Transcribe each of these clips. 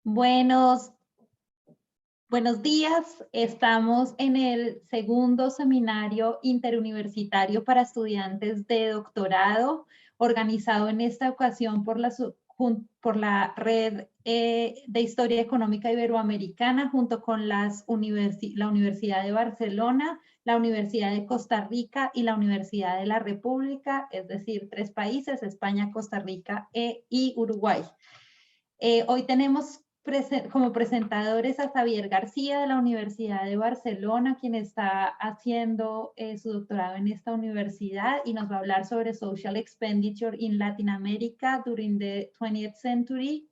Buenos, buenos días. Estamos en el segundo seminario interuniversitario para estudiantes de doctorado, organizado en esta ocasión por la Red de Historia Económica Iberoamericana, junto con la Universidad de Barcelona, la Universidad de Costa Rica y la Universidad de la República, es decir, 3 países, España, Costa Rica y Uruguay. Hoy tenemos como presentadores a Xavier García de la Universidad de Barcelona, quien está haciendo su doctorado en esta universidad y nos va a hablar sobre Social Expenditure in Latin America during the 20th century,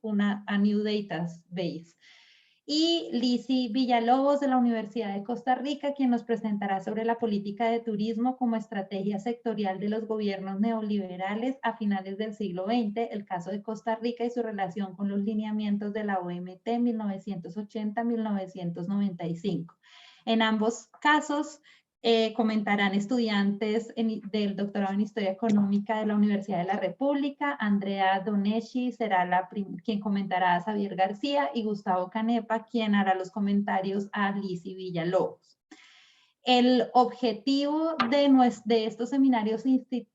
a new database. Y Lizzy Villalobos de la Universidad de Costa Rica, quien nos presentará sobre la política de turismo como estrategia sectorial de los gobiernos neoliberales a finales del siglo XX, el caso de Costa Rica y su relación con los lineamientos de la OMT 1980-1995. En ambos casos, comentarán estudiantes del doctorado en Historia Económica de la Universidad de la República. Andrea Doneschi será quien comentará a Xavier García y Gustavo Canepa, quien hará los comentarios a Lizzy Villalobos. El objetivo de estos seminarios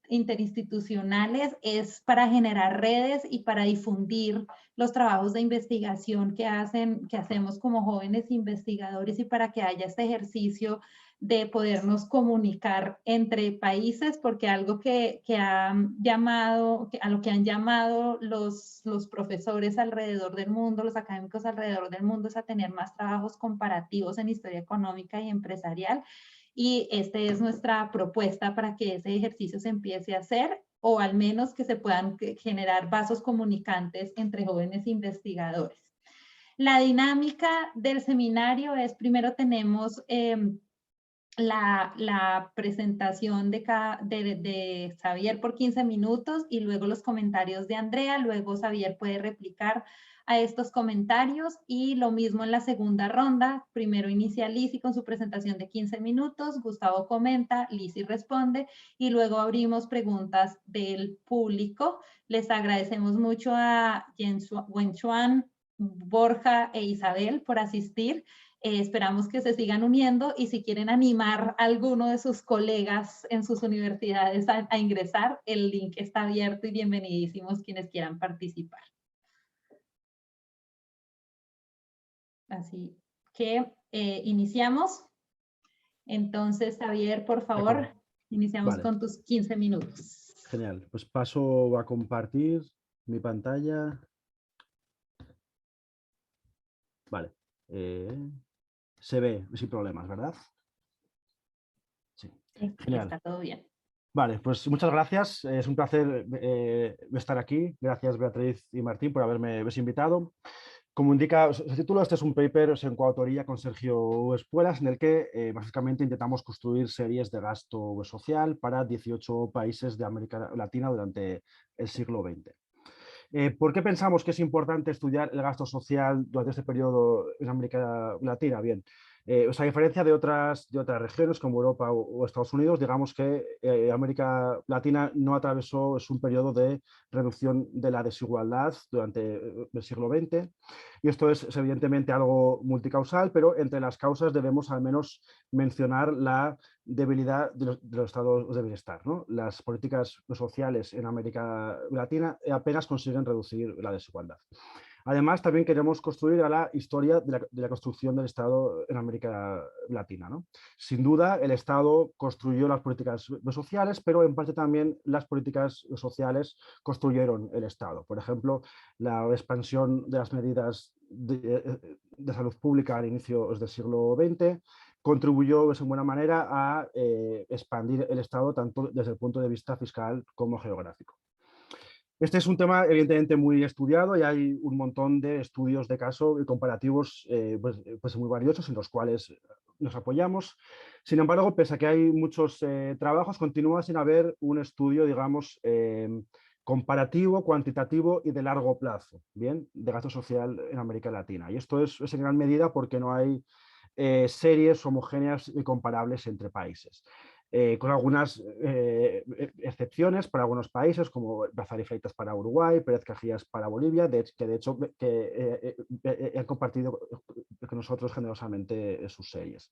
interinstitucionales es para generar redes y para difundir los trabajos de investigación que hacemos como jóvenes investigadores y para que haya este ejercicio de podernos comunicar entre países, porque algo a lo que han llamado los profesores alrededor del mundo, los académicos alrededor del mundo, es a tener más trabajos comparativos en historia económica y empresarial. Y esta es nuestra propuesta para que ese ejercicio se empiece a hacer, o al menos que se puedan generar vasos comunicantes entre jóvenes investigadores. La dinámica del seminario es, primero tenemos la presentación de Xavier por 15 minutos y luego los comentarios de Andrea. Luego Xavier puede replicar a estos comentarios y lo mismo en la segunda ronda. Primero inicia Lizzy con su presentación de 15 minutos, Gustavo comenta, Lizzy responde y luego abrimos preguntas del público. Les agradecemos mucho a Wenchuan, Borja e Isabel por asistir. Esperamos que se sigan uniendo y si quieren animar a alguno de sus colegas en sus universidades a ingresar, el link está abierto y bienvenidísimos quienes quieran participar. Así que iniciamos. Entonces, Xavier, por favor, iniciamos con tus 15 minutos. Genial, pues paso a compartir mi pantalla. Vale. Se ve sin problemas, ¿verdad? Sí. Genial. Está todo bien. Vale, pues muchas gracias. Es un placer estar aquí. Gracias, Beatriz y Martín, por haberme invitado. Como indica el título, este es un paper en coautoría con Sergio Espuelas, en el que básicamente intentamos construir series de gasto social para 18 países de América Latina durante el siglo XX. ¿Por qué pensamos que es importante estudiar el gasto social durante este periodo en América Latina? Bien, a diferencia de otras regiones como Europa o Estados Unidos, digamos que América Latina no atravesó un periodo de reducción de la desigualdad durante el siglo XX. Y esto es evidentemente algo multicausal, pero entre las causas debemos al menos mencionar la debilidad de los estados de bienestar, ¿no? Las políticas sociales en América Latina apenas consiguen reducir la desigualdad. Además, también queremos construir a la historia de la construcción del Estado en América Latina, ¿no? Sin duda, el Estado construyó las políticas sociales, pero en parte también las políticas sociales construyeron el Estado. Por ejemplo, la expansión de las medidas de salud pública a inicios del siglo XX contribuyó en buena manera a expandir el Estado tanto desde el punto de vista fiscal como geográfico. Este es un tema evidentemente muy estudiado y hay un montón de estudios de caso y comparativos pues muy valiosos en los cuales nos apoyamos. Sin embargo, pese a que hay muchos trabajos, continúa sin haber un estudio, digamos, comparativo, cuantitativo y de largo plazo, ¿bien?, de gasto social en América Latina. Y esto es en gran medida porque no hay series homogéneas y comparables entre países. con algunas excepciones para algunos países, como Bazar y Freitas para Uruguay, Pérez Cajías para Bolivia, que de hecho han compartido con nosotros generosamente sus series.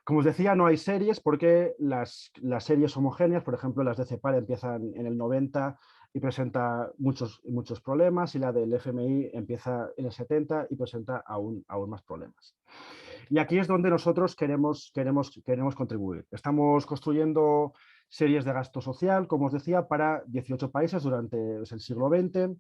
Como os decía, no hay series porque las series homogéneas, por ejemplo, las de CEPAL empiezan en el 90 y presenta muchos problemas, y la del FMI empieza en el 70 y presenta aún más problemas. Y aquí es donde nosotros queremos contribuir. Estamos construyendo series de gasto social, como os decía, para 18 países durante el siglo XX.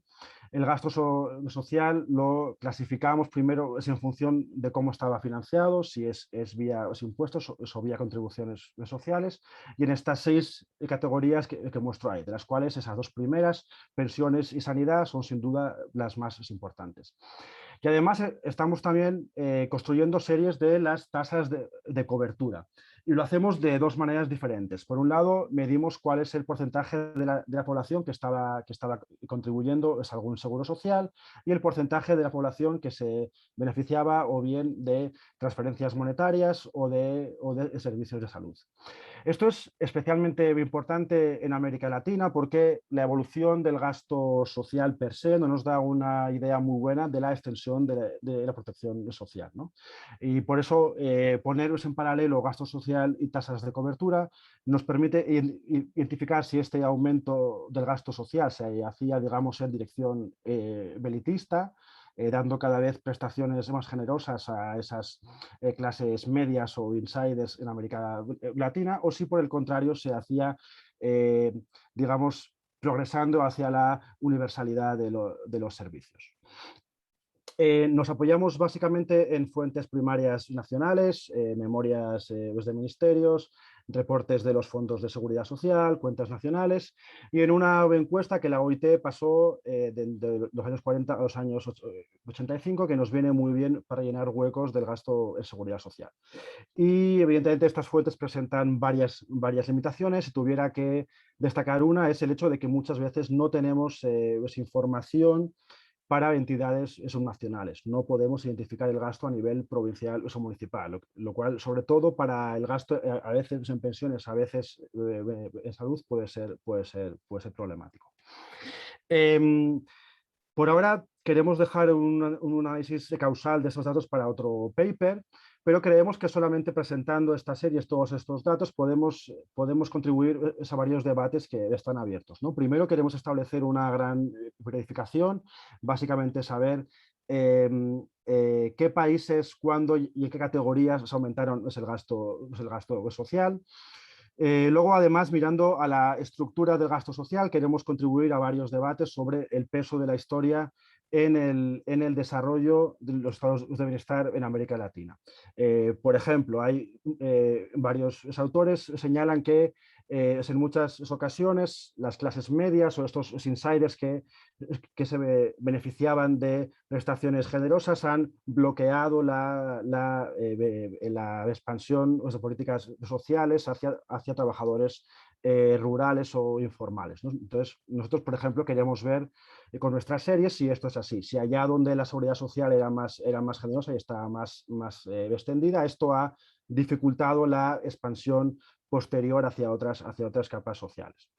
El gasto social lo clasificamos primero en función de cómo estaba financiado, si es vía impuestos o vía contribuciones sociales, y en estas 6 categorías que muestro ahí, de las cuales esas 2 primeras, pensiones y sanidad, son sin duda las más importantes. Y además estamos también construyendo series de las tasas de cobertura. Y lo hacemos de 2 maneras diferentes. Por un lado, medimos cuál es el porcentaje de la población que estaba contribuyendo a algún seguro social, y el porcentaje de la población que se beneficiaba o bien de transferencias monetarias o de servicios de salud. Esto es especialmente importante en América Latina porque la evolución del gasto social per se no nos da una idea muy buena de la extensión de la protección social, ¿no? Y por eso poneros en paralelo gasto social y tasas de cobertura nos permite identificar si este aumento del gasto social se hacía, digamos, en dirección belitista, dando cada vez prestaciones más generosas a esas clases medias o insiders en América Latina, o si por el contrario se hacía, digamos, progresando hacia la universalidad de los servicios. Nos apoyamos básicamente en fuentes primarias nacionales, memorias de ministerios, reportes de los fondos de seguridad social, cuentas nacionales, y en una encuesta que la OIT pasó de los años 40 a los años 85, que nos viene muy bien para llenar huecos del gasto en seguridad social. Y evidentemente estas fuentes presentan varias limitaciones. Si tuviera que destacar una, es el hecho de que muchas veces no tenemos información para entidades subnacionales. No podemos identificar el gasto a nivel provincial o municipal, lo cual, sobre todo para el gasto, a veces en pensiones, a veces en salud, puede ser problemático. Por ahora queremos dejar un análisis causal de estos datos para otro paper, pero creemos que solamente presentando estas series, todos estos datos, podemos contribuir a varios debates que están abiertos, ¿no? Primero, queremos establecer una gran verificación, básicamente saber qué países, cuándo y en qué categorías se aumentaron el gasto social. Luego, además, mirando a la estructura del gasto social, queremos contribuir a varios debates sobre el peso de la historia en el desarrollo de los estados de bienestar en América Latina. Por ejemplo, hay varios autores señalan que en muchas ocasiones las clases medias o estos insiders que se beneficiaban de prestaciones generosas han bloqueado la expansión de políticas sociales hacia trabajadores rurales o informales, ¿no? Entonces, nosotros, por ejemplo, queremos ver con nuestras series si esto es así. Si allá donde la seguridad social era más generosa y está más extendida, esto ha dificultado la expansión posterior hacia otras capas sociales.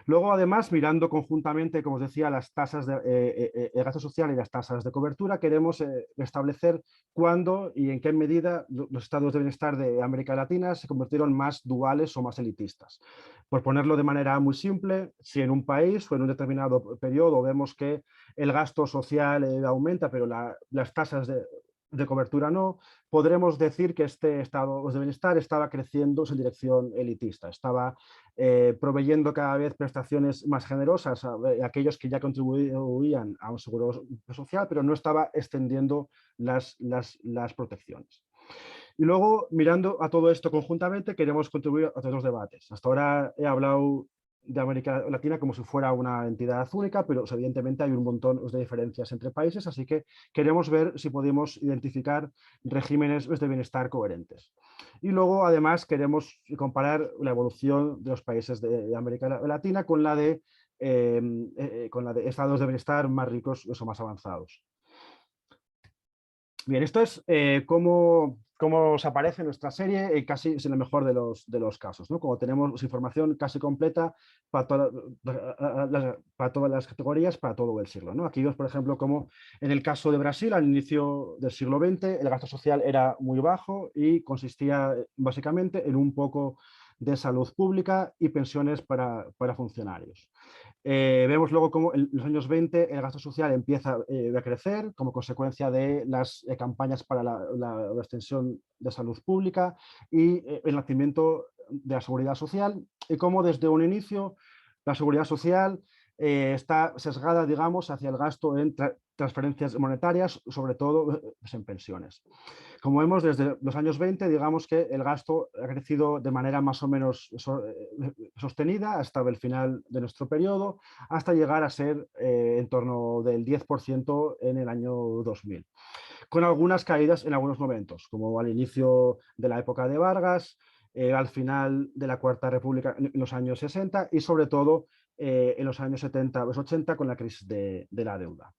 Luego, además, mirando conjuntamente, como os decía, las tasas de gasto social y las tasas de cobertura, queremos establecer cuándo y en qué medida los estados de bienestar de América Latina se convirtieron más duales o más elitistas. Por ponerlo de manera muy simple, si en un país o en un determinado periodo vemos que el gasto social aumenta, pero las tasas de cobertura no, podremos decir que este estado de bienestar estaba creciendo en dirección elitista, estaba proveyendo cada vez prestaciones más generosas a aquellos que ya contribuían a un seguro social, pero no estaba extendiendo las protecciones. Y luego, mirando a todo esto conjuntamente, queremos contribuir a otros debates. Hasta ahora he hablado de América Latina como si fuera una entidad única, pero evidentemente hay un montón de diferencias entre países, así que queremos ver si podemos identificar regímenes de bienestar coherentes. Y luego, además, queremos comparar la evolución de los países de América Latina con la de estados de bienestar más ricos o más avanzados. Bien, esto es cómo cómo os aparece nuestra serie, casi es en el mejor de los casos, ¿no? Como tenemos información casi completa para todas las categorías, para todo el siglo, ¿no? Aquí vemos, por ejemplo, como en el caso de Brasil, al inicio del siglo XX, el gasto social era muy bajo y consistía básicamente en un poco de salud pública y pensiones para funcionarios. Vemos luego cómo en los años 20 el gasto social empieza a crecer como consecuencia de las campañas para la extensión de salud pública y el nacimiento de la seguridad social, y cómo desde un inicio la seguridad social está sesgada, digamos, hacia el gasto en transferencias monetarias, sobre todo pues, en pensiones. Como vemos, desde los años 20, digamos que el gasto ha crecido de manera más o menos sostenida hasta el final de nuestro periodo, hasta llegar a ser en torno del 10% en el año 2000, con algunas caídas en algunos momentos, como al inicio de la época de Vargas, al final de la Cuarta República en los años 60 y sobre todo en los años 70 o 80 con la crisis de la deuda.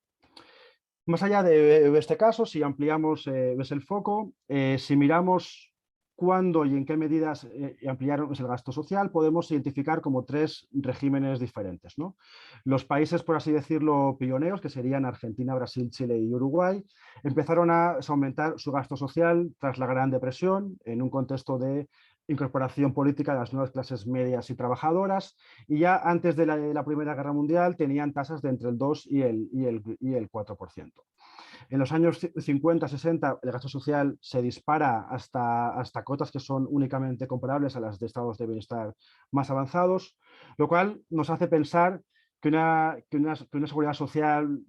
Más allá de este caso, si ampliamos ves el foco, si miramos cuándo y en qué medidas ampliaron el gasto social, podemos identificar como tres regímenes diferentes, ¿no? Los países, por así decirlo, pioneros, que serían Argentina, Brasil, Chile y Uruguay, empezaron a aumentar su gasto social tras la Gran Depresión, en un contexto de incorporación política de las nuevas clases medias y trabajadoras, y ya antes de la Primera Guerra Mundial tenían tasas de entre el 2 y el 4%. En los años 50-60 el gasto social se dispara hasta cotas que son únicamente comparables a las de estados de bienestar más avanzados, lo cual nos hace pensar que una seguridad social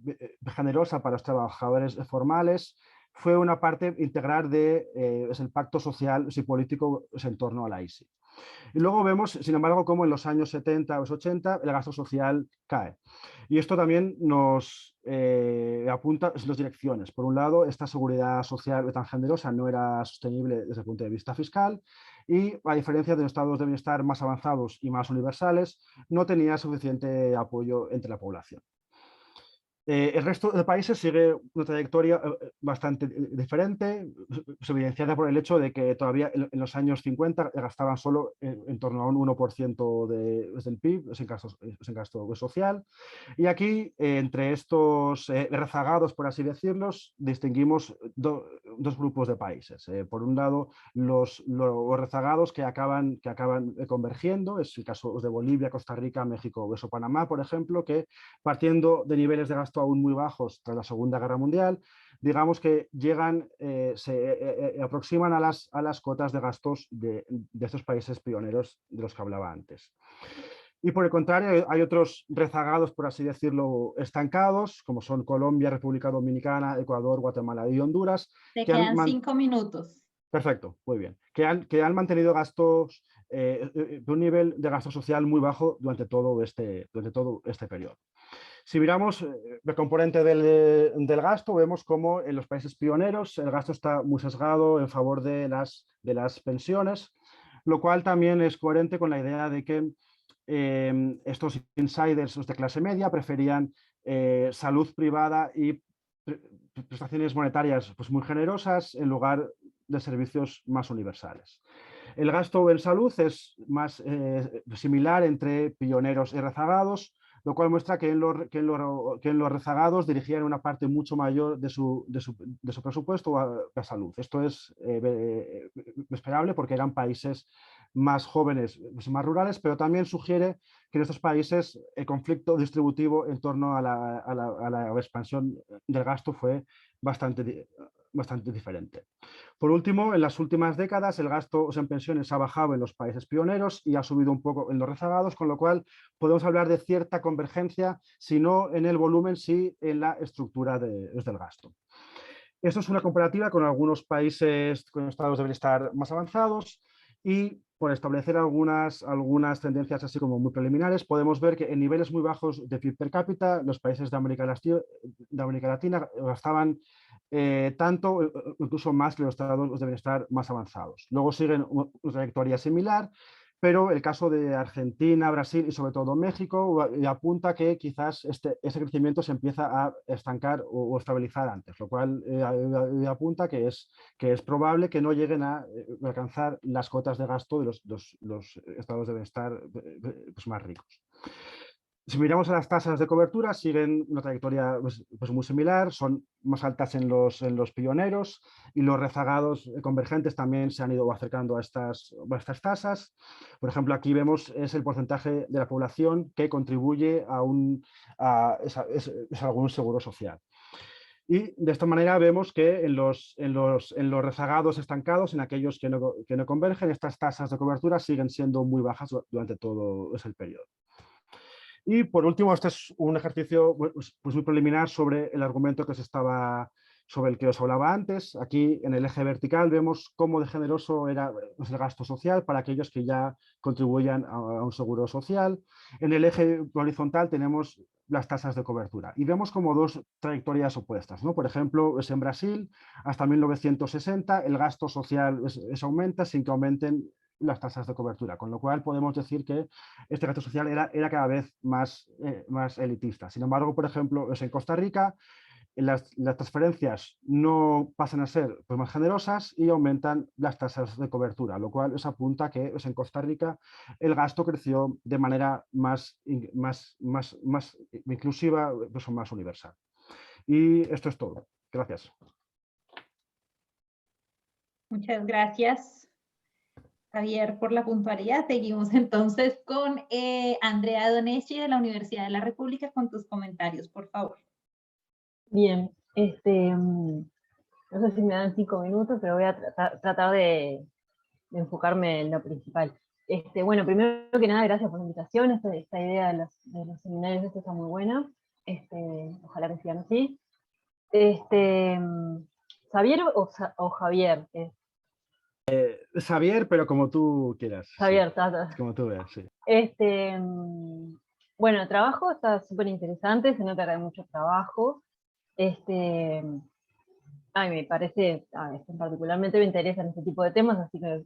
generosa para los trabajadores formales fue una parte integral del pacto social y político en torno a la ISI. Y luego vemos, sin embargo, cómo en los años 70 o 80 el gasto social cae. Y esto también nos apunta en dos direcciones. Por un lado, esta seguridad social tan generosa no era sostenible desde el punto de vista fiscal y, a diferencia de los estados de bienestar más avanzados y más universales, no tenía suficiente apoyo entre la población. El resto de países sigue una trayectoria bastante diferente, evidenciada por el hecho de que todavía en los años 50 gastaban solo en torno a un 1% del PIB, es en gasto social. Y aquí, entre estos rezagados, por así decirlos, distinguimos dos grupos de países. Por un lado, los rezagados que acaban convergiendo, es el caso de Bolivia, Costa Rica, México o Panamá, por ejemplo, que partiendo de niveles de gasto aún muy bajos tras la Segunda Guerra Mundial, digamos que llegan, se aproximan a las cotas de gastos de estos países pioneros de los que hablaba antes. Y por el contrario, hay otros rezagados, por así decirlo, estancados, como son Colombia, República Dominicana, Ecuador, Guatemala y Honduras. Te quedan 5 minutos. Perfecto, muy bien. Que han mantenido gastos, un nivel de gasto social muy bajo durante todo este periodo. Si miramos el componente del gasto, vemos cómo en los países pioneros el gasto está muy sesgado en favor de las pensiones, lo cual también es coherente con la idea de que estos insiders de clase media preferían salud privada y prestaciones monetarias pues, muy generosas en lugar de servicios más universales. El gasto en salud es más similar entre pioneros y rezagados, lo cual muestra que en los rezagados dirigían una parte mucho mayor de su presupuesto a salud. Esto es esperable porque eran países más jóvenes, más rurales, pero también sugiere que en estos países el conflicto distributivo en torno a la expansión del gasto fue bastante diferente. Por último, en las últimas décadas el gasto en pensiones ha bajado en los países pioneros y ha subido un poco en los rezagados, con lo cual podemos hablar de cierta convergencia, si no en el volumen, sí en la estructura del gasto. Esto es una comparativa con algunos países con estados de bienestar más avanzados y por establecer algunas tendencias así como muy preliminares, podemos ver que en niveles muy bajos de PIB per cápita, los países de América Latina gastaban tanto, incluso más que los estados de bienestar más avanzados. Luego siguen una trayectoria similar, pero el caso de Argentina, Brasil y sobre todo México apunta que quizás ese crecimiento se empieza a estancar o estabilizar antes, lo cual apunta que es probable que no lleguen a alcanzar las cotas de gasto de los estados de bienestar pues, más ricos. Si miramos a las tasas de cobertura, siguen una trayectoria pues muy similar, son más altas en los pioneros y los rezagados convergentes también se han ido acercando a estas tasas. Por ejemplo, aquí vemos es el porcentaje de la población que contribuye a algún seguro social. Y de esta manera vemos que en los rezagados estancados, en aquellos que no convergen, estas tasas de cobertura siguen siendo muy bajas durante todo ese periodo. Y por último, este es un ejercicio pues muy preliminar sobre el argumento sobre el que os hablaba antes. Aquí en el eje vertical vemos cómo de generoso era el gasto social para aquellos que ya contribuían a un seguro social. En el eje horizontal tenemos las tasas de cobertura y vemos como dos trayectorias opuestas, ¿no? Por ejemplo, es en Brasil, hasta 1960 el gasto social aumenta sin que aumenten las tasas de cobertura, con lo cual podemos decir que este gasto social era cada vez más elitista. Sin embargo, por ejemplo, en Costa Rica las transferencias no pasan a ser pues, más generosas y aumentan las tasas de cobertura, lo cual os apunta que en Costa Rica el gasto creció de manera más inclusiva, pues, más universal. Y esto es todo. Gracias. Muchas gracias, Javier, por la puntualidad. Seguimos entonces con Andrea Doneschi de la Universidad de la República con tus comentarios, por favor. Bien, no sé si me dan 5 minutos, pero voy a tratar de enfocarme en lo principal. Bueno, primero que nada, gracias por la invitación. Esta idea de los seminarios está muy buena. Ojalá que sigan así. ¿Xavier o Javier? Xavier, pero como tú quieras. Xavier, sí. Como tú veas, sí. Bueno, el trabajo está súper interesante, se nota que hay mucho trabajo. Me parece, particularmente me interesan este tipo de temas, así que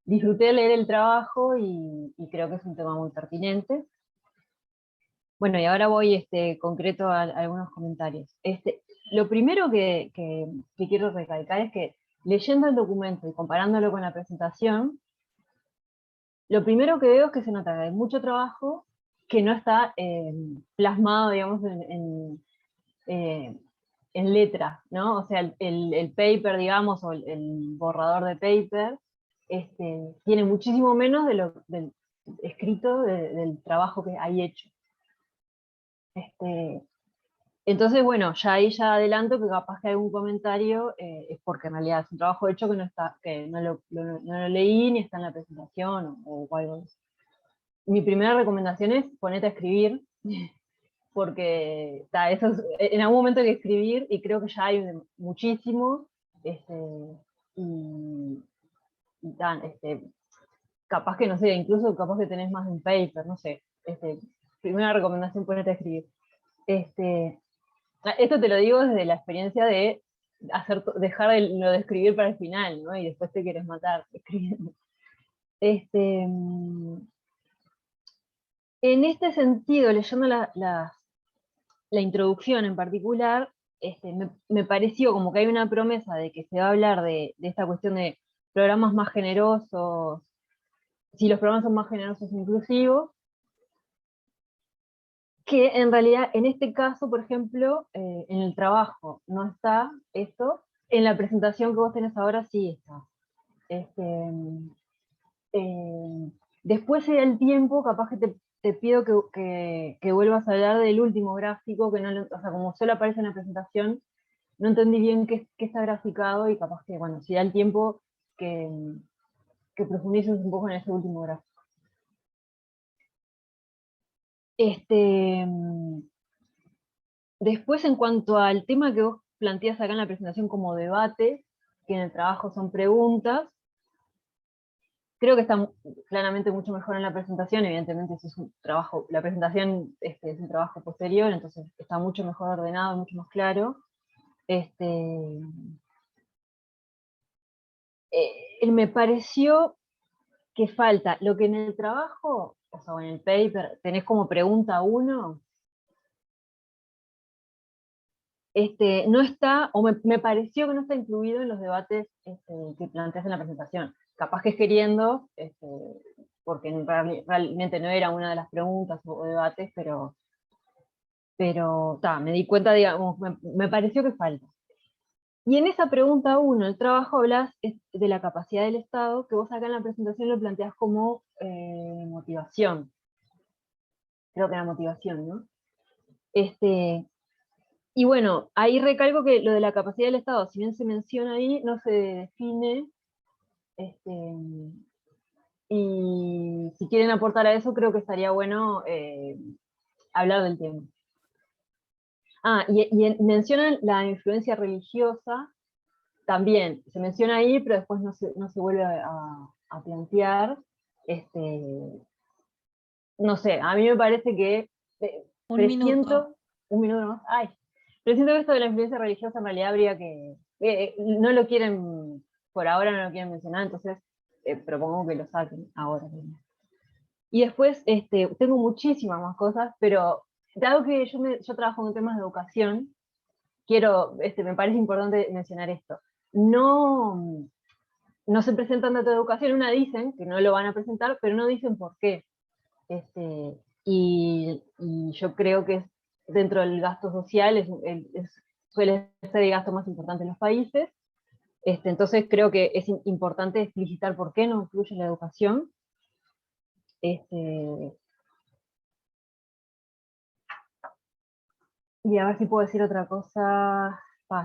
disfruté de leer el trabajo y creo que es un tema muy pertinente. Bueno, y ahora voy concreto a algunos comentarios. Lo primero que quiero recalcar es que leyendo el documento y comparándolo con la presentación, lo primero que veo es que se nota que hay mucho trabajo que no está plasmado, digamos, en letra, ¿no? O sea, el paper, digamos, o el borrador de paper, tiene muchísimo menos del escrito del trabajo que hay hecho. Entonces, bueno, ya ahí ya adelanto que capaz que algún comentario es porque en realidad es un trabajo hecho que no lo leí ni está en la presentación o algo de eso. Mi primera recomendación es ponete a escribir, porque en algún momento hay que escribir y creo que ya hay muchísimo, capaz que, no sé, incluso capaz que tenés más de un paper, no sé. Primera recomendación, ponete a escribir. Esto te lo digo desde la experiencia de dejar lo de escribir para el final, ¿no? Y después te quieres matar escribiendo. En este sentido, leyendo la introducción en particular, me pareció como que hay una promesa de que se va a hablar de esta cuestión de programas más generosos, si los programas son más generosos e inclusivos, que en realidad en este caso, por ejemplo, en el trabajo no está esto, en la presentación que vos tenés ahora sí está. Después del tiempo, capaz que te pido que vuelvas a hablar del último gráfico, que no, o sea, como solo aparece en la presentación, no entendí bien qué está graficado y capaz que, bueno, si da el tiempo, que profundices un poco en ese último gráfico. Después, en cuanto al tema que vos planteas acá en la presentación como debate, que en el trabajo son preguntas, creo que está claramente mucho mejor en la presentación. Evidentemente ese es un trabajo, la presentación es un trabajo posterior, entonces está mucho mejor ordenado, mucho más claro. Me pareció ¿Qué falta? Lo que en el trabajo, o sea, en el paper, tenés como pregunta 1, no está, o me pareció que no está incluido en los debates que planteas en la presentación. Capaz que es queriendo, porque realmente no era una de las preguntas o debates, pero me di cuenta, digamos, me pareció que falta. Y en esa pregunta 1, el trabajo, hablas de la capacidad del Estado, que vos acá en la presentación lo planteás como motivación. Creo que era motivación, ¿no? Y bueno, ahí recalco que lo de la capacidad del Estado, si bien se menciona ahí, no se define, y si quieren aportar a eso, creo que estaría bueno hablar del tema. Mencionan la influencia religiosa, también se menciona ahí, pero después no se vuelve a plantear. No sé, a mí me parece que Un minuto. un minuto más, presiento que esto de la influencia religiosa en realidad habría que, no lo quieren, por ahora no lo quieren mencionar, entonces propongo que lo saquen ahora. Y después tengo muchísimas más cosas, pero dado que yo trabajo en temas de educación, me parece importante mencionar esto. No se presentan datos de educación, dicen que no lo van a presentar, pero no dicen por qué. Y yo creo que dentro del gasto social suele ser el gasto más importante en los países. Entonces creo que es importante explicitar por qué no incluye la educación. Y a ver si puedo decir otra cosa.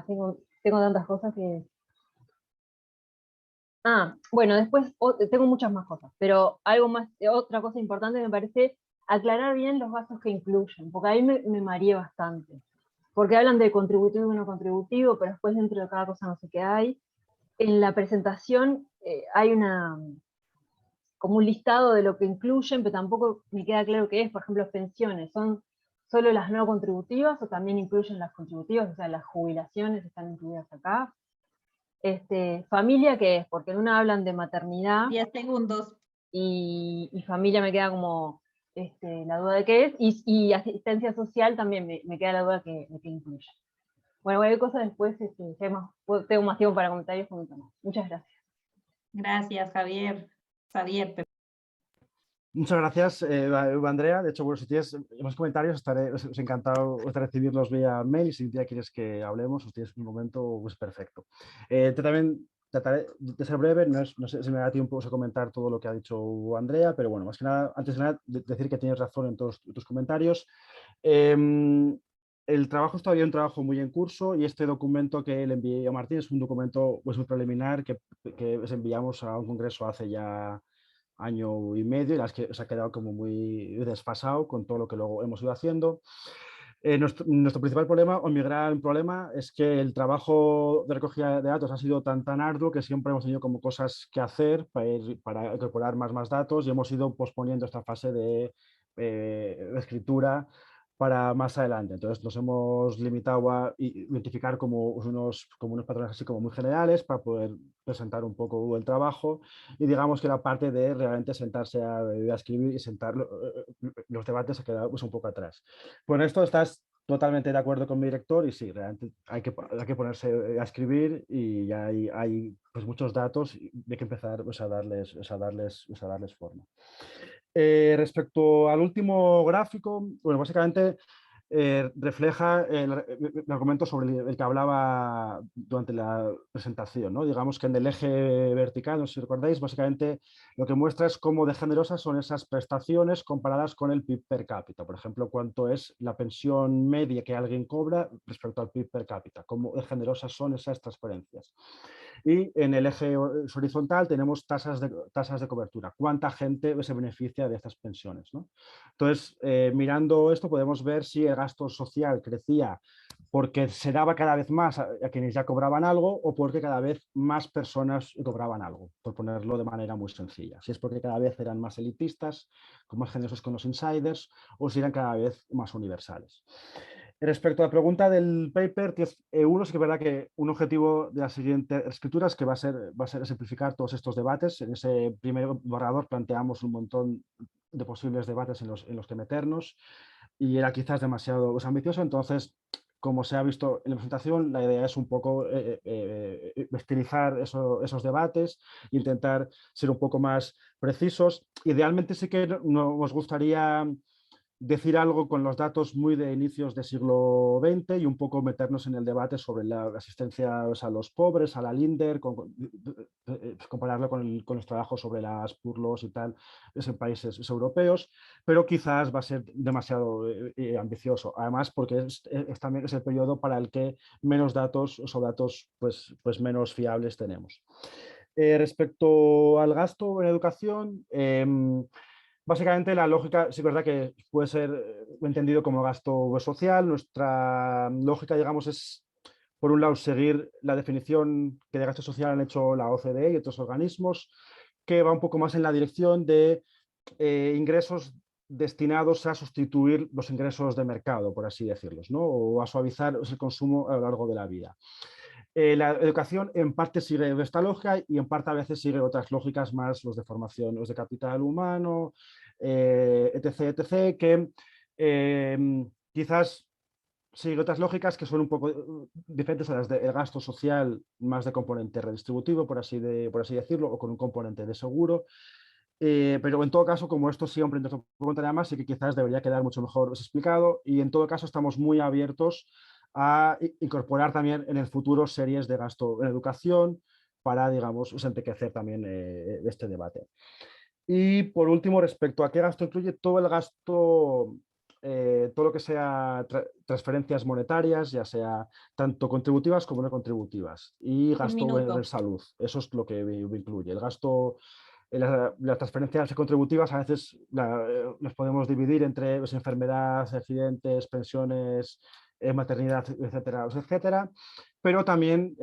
Tengo tantas cosas que... Bueno, después tengo muchas más cosas, pero otra cosa importante me parece aclarar bien los gastos que incluyen, porque ahí me mareé bastante. Porque hablan de contributivo y no contributivo, pero después dentro de cada cosa no sé qué hay. En la presentación hay como un listado de lo que incluyen, pero tampoco me queda claro qué es. Por ejemplo, pensiones, ¿son solo las no contributivas o también incluyen las contributivas? O sea, las jubilaciones están incluidas acá. Familia, ¿qué es? Porque en una hablan de maternidad. 10 segundos. Y familia me queda como la duda de qué es. Y asistencia social también me queda la duda de qué incluye. Bueno, cualquier cosa después, tengo más tiempo para comentarios, comento más. Muchas gracias. Gracias, Javier. Pepe. Muchas gracias, Andrea. De hecho, bueno, si tienes más comentarios, estaré encantado de recibirlos vía mail. Si un día quieres que hablemos, o tienes un momento, pues perfecto. También trataré de ser breve, no sé si me da tiempo a comentar todo lo que ha dicho Andrea, pero bueno, más que nada, antes de nada, decir que tienes razón en todos tus comentarios. El trabajo es todavía un trabajo muy en curso y este documento que le envié a Martín es un documento pues, muy preliminar que enviamos a un congreso hace ya año y medio y las que se ha quedado como muy desfasado con todo lo que luego hemos ido haciendo. Nuestro principal problema, o mi gran problema, es que el trabajo de recogida de datos ha sido tan arduo que siempre hemos tenido como cosas que hacer para incorporar más datos y hemos ido posponiendo esta fase de escritura para más adelante. Entonces nos hemos limitado a identificar como unos patrones así como muy generales para poder presentar un poco el trabajo y digamos que la parte de realmente sentarse a escribir y sentar los debates se ha quedado pues, un poco atrás. Con esto estás totalmente de acuerdo con mi director y sí, realmente hay que ponerse a escribir y ya hay pues, muchos datos y hay que empezar pues, a darles forma. Respecto al último gráfico, bueno, básicamente refleja el argumento sobre el que hablaba durante la presentación, ¿no? Digamos que en el eje vertical, no sé si recordáis, básicamente lo que muestra es cómo de generosas son esas prestaciones comparadas con el PIB per cápita. Por ejemplo, cuánto es la pensión media que alguien cobra respecto al PIB per cápita, cómo de generosas son esas transferencias. Y en el eje horizontal tenemos tasas de cobertura. ¿Cuánta gente se beneficia de estas pensiones, ¿no? Entonces, mirando esto podemos ver si el gasto social crecía porque se daba cada vez más a quienes ya cobraban algo o porque cada vez más personas cobraban algo, por ponerlo de manera muy sencilla. Si es porque cada vez eran más elitistas, más generosos con los insiders, o si eran cada vez más universales. Respecto a la pregunta del paper, uno sí que es verdad que un objetivo de la siguiente escritura es que va a ser simplificar todos estos debates. En ese primer borrador planteamos un montón de posibles debates en los que meternos y era quizás demasiado ambicioso. Entonces, como se ha visto en la presentación, la idea es un poco estilizar esos debates, intentar ser un poco más precisos. Idealmente sí que nos gustaría decir algo con los datos muy de inicios del siglo XX y un poco meternos en el debate sobre la asistencia a los pobres, a la Linder, compararlo con los trabajos sobre las Purlos y tal, en países europeos, pero quizás va a ser demasiado ambicioso. Además, porque también es el periodo para el que menos datos, o datos pues menos fiables tenemos. Respecto al gasto en educación, básicamente la lógica, sí es verdad que puede ser entendido como gasto social. Nuestra lógica, digamos, es, por un lado, seguir la definición que de gasto social han hecho la OCDE y otros organismos, que va un poco más en la dirección de ingresos destinados a sustituir los ingresos de mercado, por así decirlos, ¿no? O a suavizar el consumo a lo largo de la vida. La educación en parte sigue esta lógica y en parte a veces sigue otras lógicas más, los de formación, los de capital humano, etc., etc., que quizás sigue otras lógicas que son un poco diferentes a las del gasto social, más de componente redistributivo, por así decirlo, o con un componente de seguro. Pero en todo caso, como esto siempre nos preguntaría más, sí que quizás debería quedar mucho mejor explicado, y en todo caso estamos muy abiertos a incorporar también en el futuro series de gasto en educación para, digamos, enriquecer también este debate. Y por último, respecto a qué gasto incluye, todo el gasto, todo lo que sea transferencias monetarias, ya sea tanto contributivas como no contributivas, y Un gasto minuto. en salud. Eso es lo que incluye. El gasto, las transferencias contributivas a veces las podemos dividir entre enfermedades, accidentes, pensiones, maternidad, etcétera, etcétera, pero también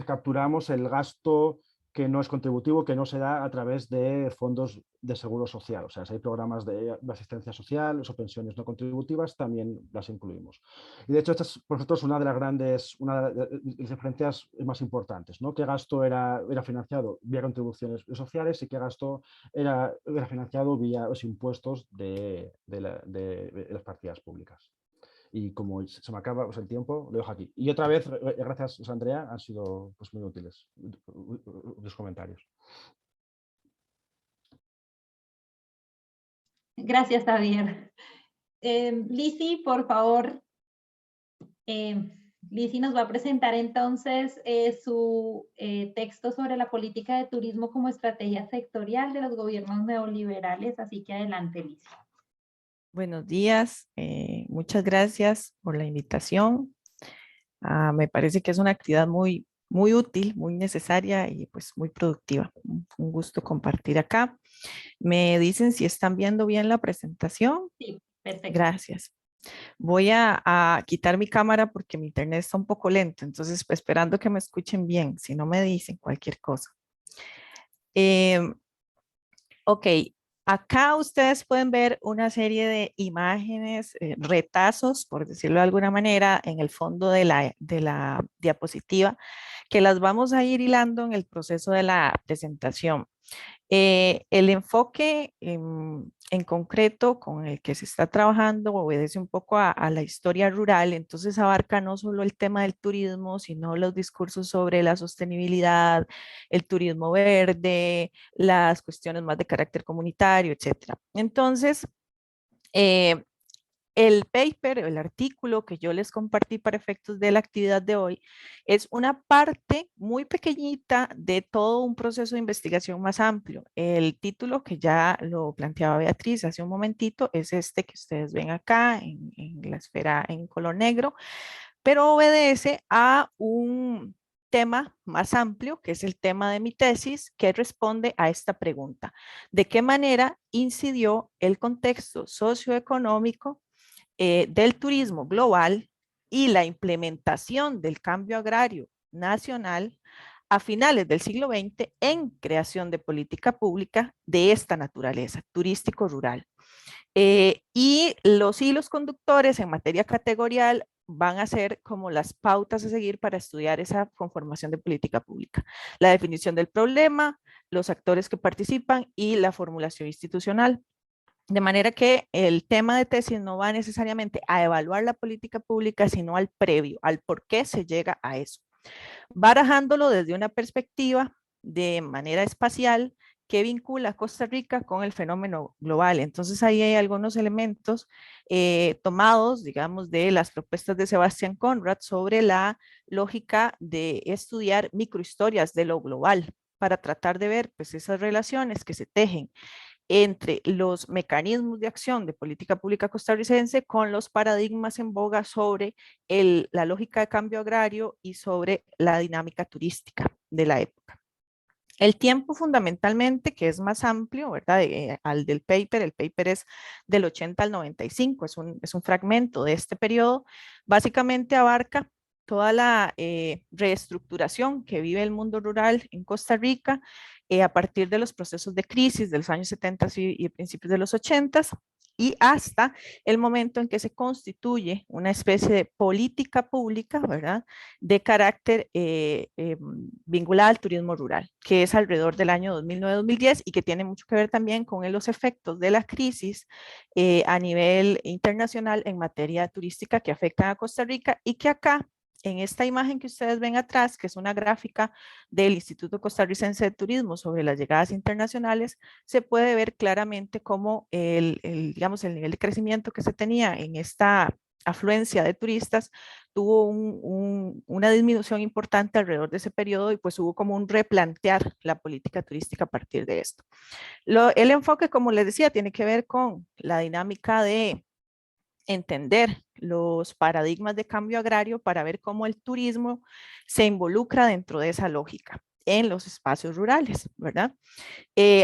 capturamos el gasto que no es contributivo, que no se da a través de fondos de seguro social. O sea, si hay programas de asistencia social o pensiones no contributivas, también las incluimos. Y de hecho, esta es por nosotros una de las diferencias más importantes, ¿no? ¿Qué gasto era financiado vía contribuciones sociales y qué gasto era financiado vía los impuestos de las partidas públicas? Y como se me acaba el tiempo, lo dejo aquí. Y otra vez, gracias, Andrea, han sido pues, muy útiles los comentarios. Gracias, Javier. Lizzy, por favor. Lizzy nos va a presentar entonces su texto sobre la política de turismo como estrategia sectorial de los gobiernos neoliberales. Así que adelante, Lizzy. Buenos días, muchas gracias por la invitación. Me parece que es una actividad muy útil, muy necesaria y pues muy productiva. Un gusto compartir acá. ¿Me dicen si están viendo bien la presentación? Sí, perfecto. Gracias. Voy a quitar mi cámara porque mi internet está un poco lento, entonces pues, esperando que me escuchen bien, si no me dicen cualquier cosa. Ok, acá ustedes pueden ver una serie de imágenes, retazos, por decirlo de alguna manera, en el fondo de la diapositiva, que las vamos a ir hilando en el proceso de la presentación. El enfoque en concreto con el que se está trabajando obedece un poco a la historia rural, entonces abarca no solo el tema del turismo, sino los discursos sobre la sostenibilidad, el turismo verde, las cuestiones más de carácter comunitario, etcétera. Entonces, el paper, el artículo que yo les compartí para efectos de la actividad de hoy, es una parte muy pequeñita de todo un proceso de investigación más amplio. El título que ya lo planteaba Beatriz hace un momentito es este que ustedes ven acá en la esfera en color negro, pero obedece a un tema más amplio, que es el tema de mi tesis, que responde a esta pregunta: ¿de qué manera incidió el contexto socioeconómico del turismo global y la implementación del cambio agrario nacional a finales del siglo XX en creación de política pública de esta naturaleza, turístico-rural. Y los hilos conductores en materia categorial van a ser como las pautas a seguir para estudiar esa conformación de política pública. La definición del problema, los actores que participan y la formulación institucional. De manera que el tema de tesis no va necesariamente a evaluar la política pública, sino al previo, al por qué se llega a eso. Barajándolo desde una perspectiva de manera espacial que vincula a Costa Rica con el fenómeno global. Entonces ahí hay algunos elementos tomados, digamos, de las propuestas de Sebastián Conrad sobre la lógica de estudiar microhistorias de lo global para tratar de ver pues esas relaciones que se tejen entre los mecanismos de acción de política pública costarricense con los paradigmas en boga sobre la lógica de cambio agrario y sobre la dinámica turística de la época. El tiempo fundamentalmente, que es más amplio, ¿verdad? Al del paper, el paper es del 80 al 95, es un fragmento de este periodo, básicamente abarca toda la reestructuración que vive el mundo rural en Costa Rica a partir de los procesos de crisis de los años 70 y principios de los 80 y hasta el momento en que se constituye una especie de política pública, ¿verdad?, de carácter vinculada al turismo rural, que es alrededor del año 2009-2010 y que tiene mucho que ver también con los efectos de la crisis a nivel internacional en materia turística que afectan a Costa Rica y que acá, en esta imagen que ustedes ven atrás, que es una gráfica del Instituto Costarricense de Turismo sobre las llegadas internacionales, se puede ver claramente cómo digamos, el nivel de crecimiento que se tenía en esta afluencia de turistas tuvo una disminución importante alrededor de ese periodo y pues hubo como un replantear la política turística a partir de esto. El enfoque, como les decía, tiene que ver con la dinámica de entender los paradigmas de cambio agrario para ver cómo el turismo se involucra dentro de esa lógica en los espacios rurales, ¿verdad?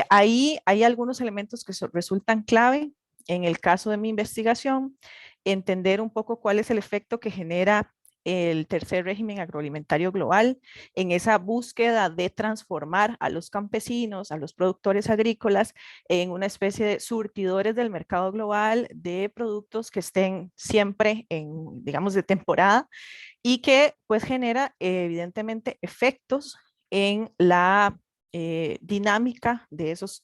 Ahí hay algunos elementos que resultan clave en el caso de mi investigación, entender un poco cuál es el efecto que genera el tercer régimen agroalimentario global en esa búsqueda de transformar a los campesinos, a los productores agrícolas en una especie de surtidores del mercado global de productos que estén siempre en, digamos, de temporada y que pues genera evidentemente efectos en la dinámica de esos,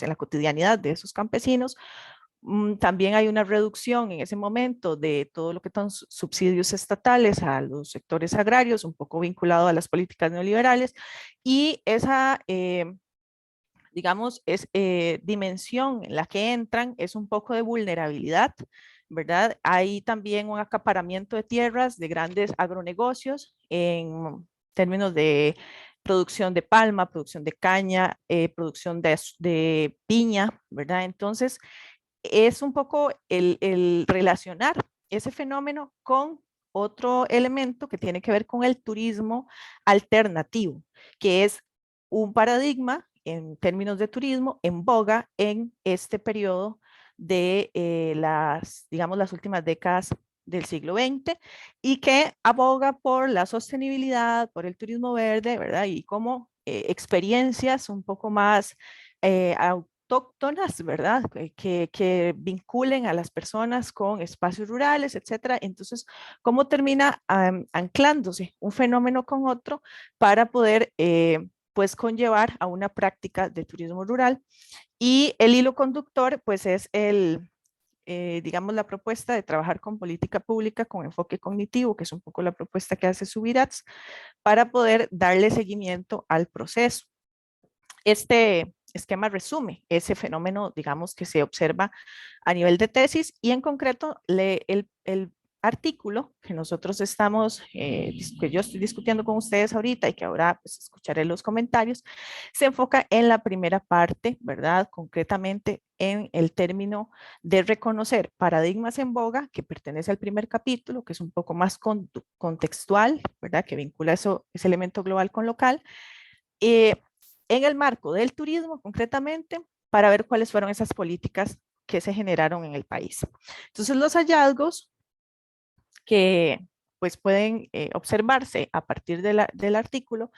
en la cotidianidad de esos campesinos. También hay una reducción en ese momento de todo lo que son subsidios estatales a los sectores agrarios, un poco vinculado a las políticas neoliberales, y esa, digamos, dimensión en la que entran es un poco de vulnerabilidad, ¿verdad? Hay también un acaparamiento de tierras de grandes agronegocios en términos de producción de palma, producción de caña, producción de piña, ¿verdad? Entonces, es un poco el relacionar ese fenómeno con otro elemento que tiene que ver con el turismo alternativo, que es un paradigma en términos de turismo en boga en este periodo de digamos, las últimas décadas del siglo XX y que aboga por la sostenibilidad, por el turismo verde, ¿verdad? Y como experiencias un poco más autóctonas, ¿verdad? Que vinculen a las personas con espacios rurales, etcétera. Entonces, ¿cómo termina anclándose un fenómeno con otro para poder, pues, conllevar a una práctica de turismo rural? Y el hilo conductor, pues, es digamos, la propuesta de trabajar con política pública con enfoque cognitivo, que es un poco la propuesta que hace Subirats, para poder darle seguimiento al proceso. Este esquema resume ese fenómeno, digamos, que se observa a nivel de tesis y en concreto el artículo que nosotros estamos, que yo estoy discutiendo con ustedes ahorita y que ahora pues, escucharé los comentarios, se enfoca en la primera parte, ¿verdad? Concretamente en el término de reconocer paradigmas en boga, que pertenece al primer capítulo, que es un poco más contextual, ¿verdad? Que vincula ese elemento global con local. En el marco del turismo, concretamente, para ver cuáles fueron esas políticas que se generaron en el país. Entonces, los hallazgos que pues pueden observarse a partir del artículo,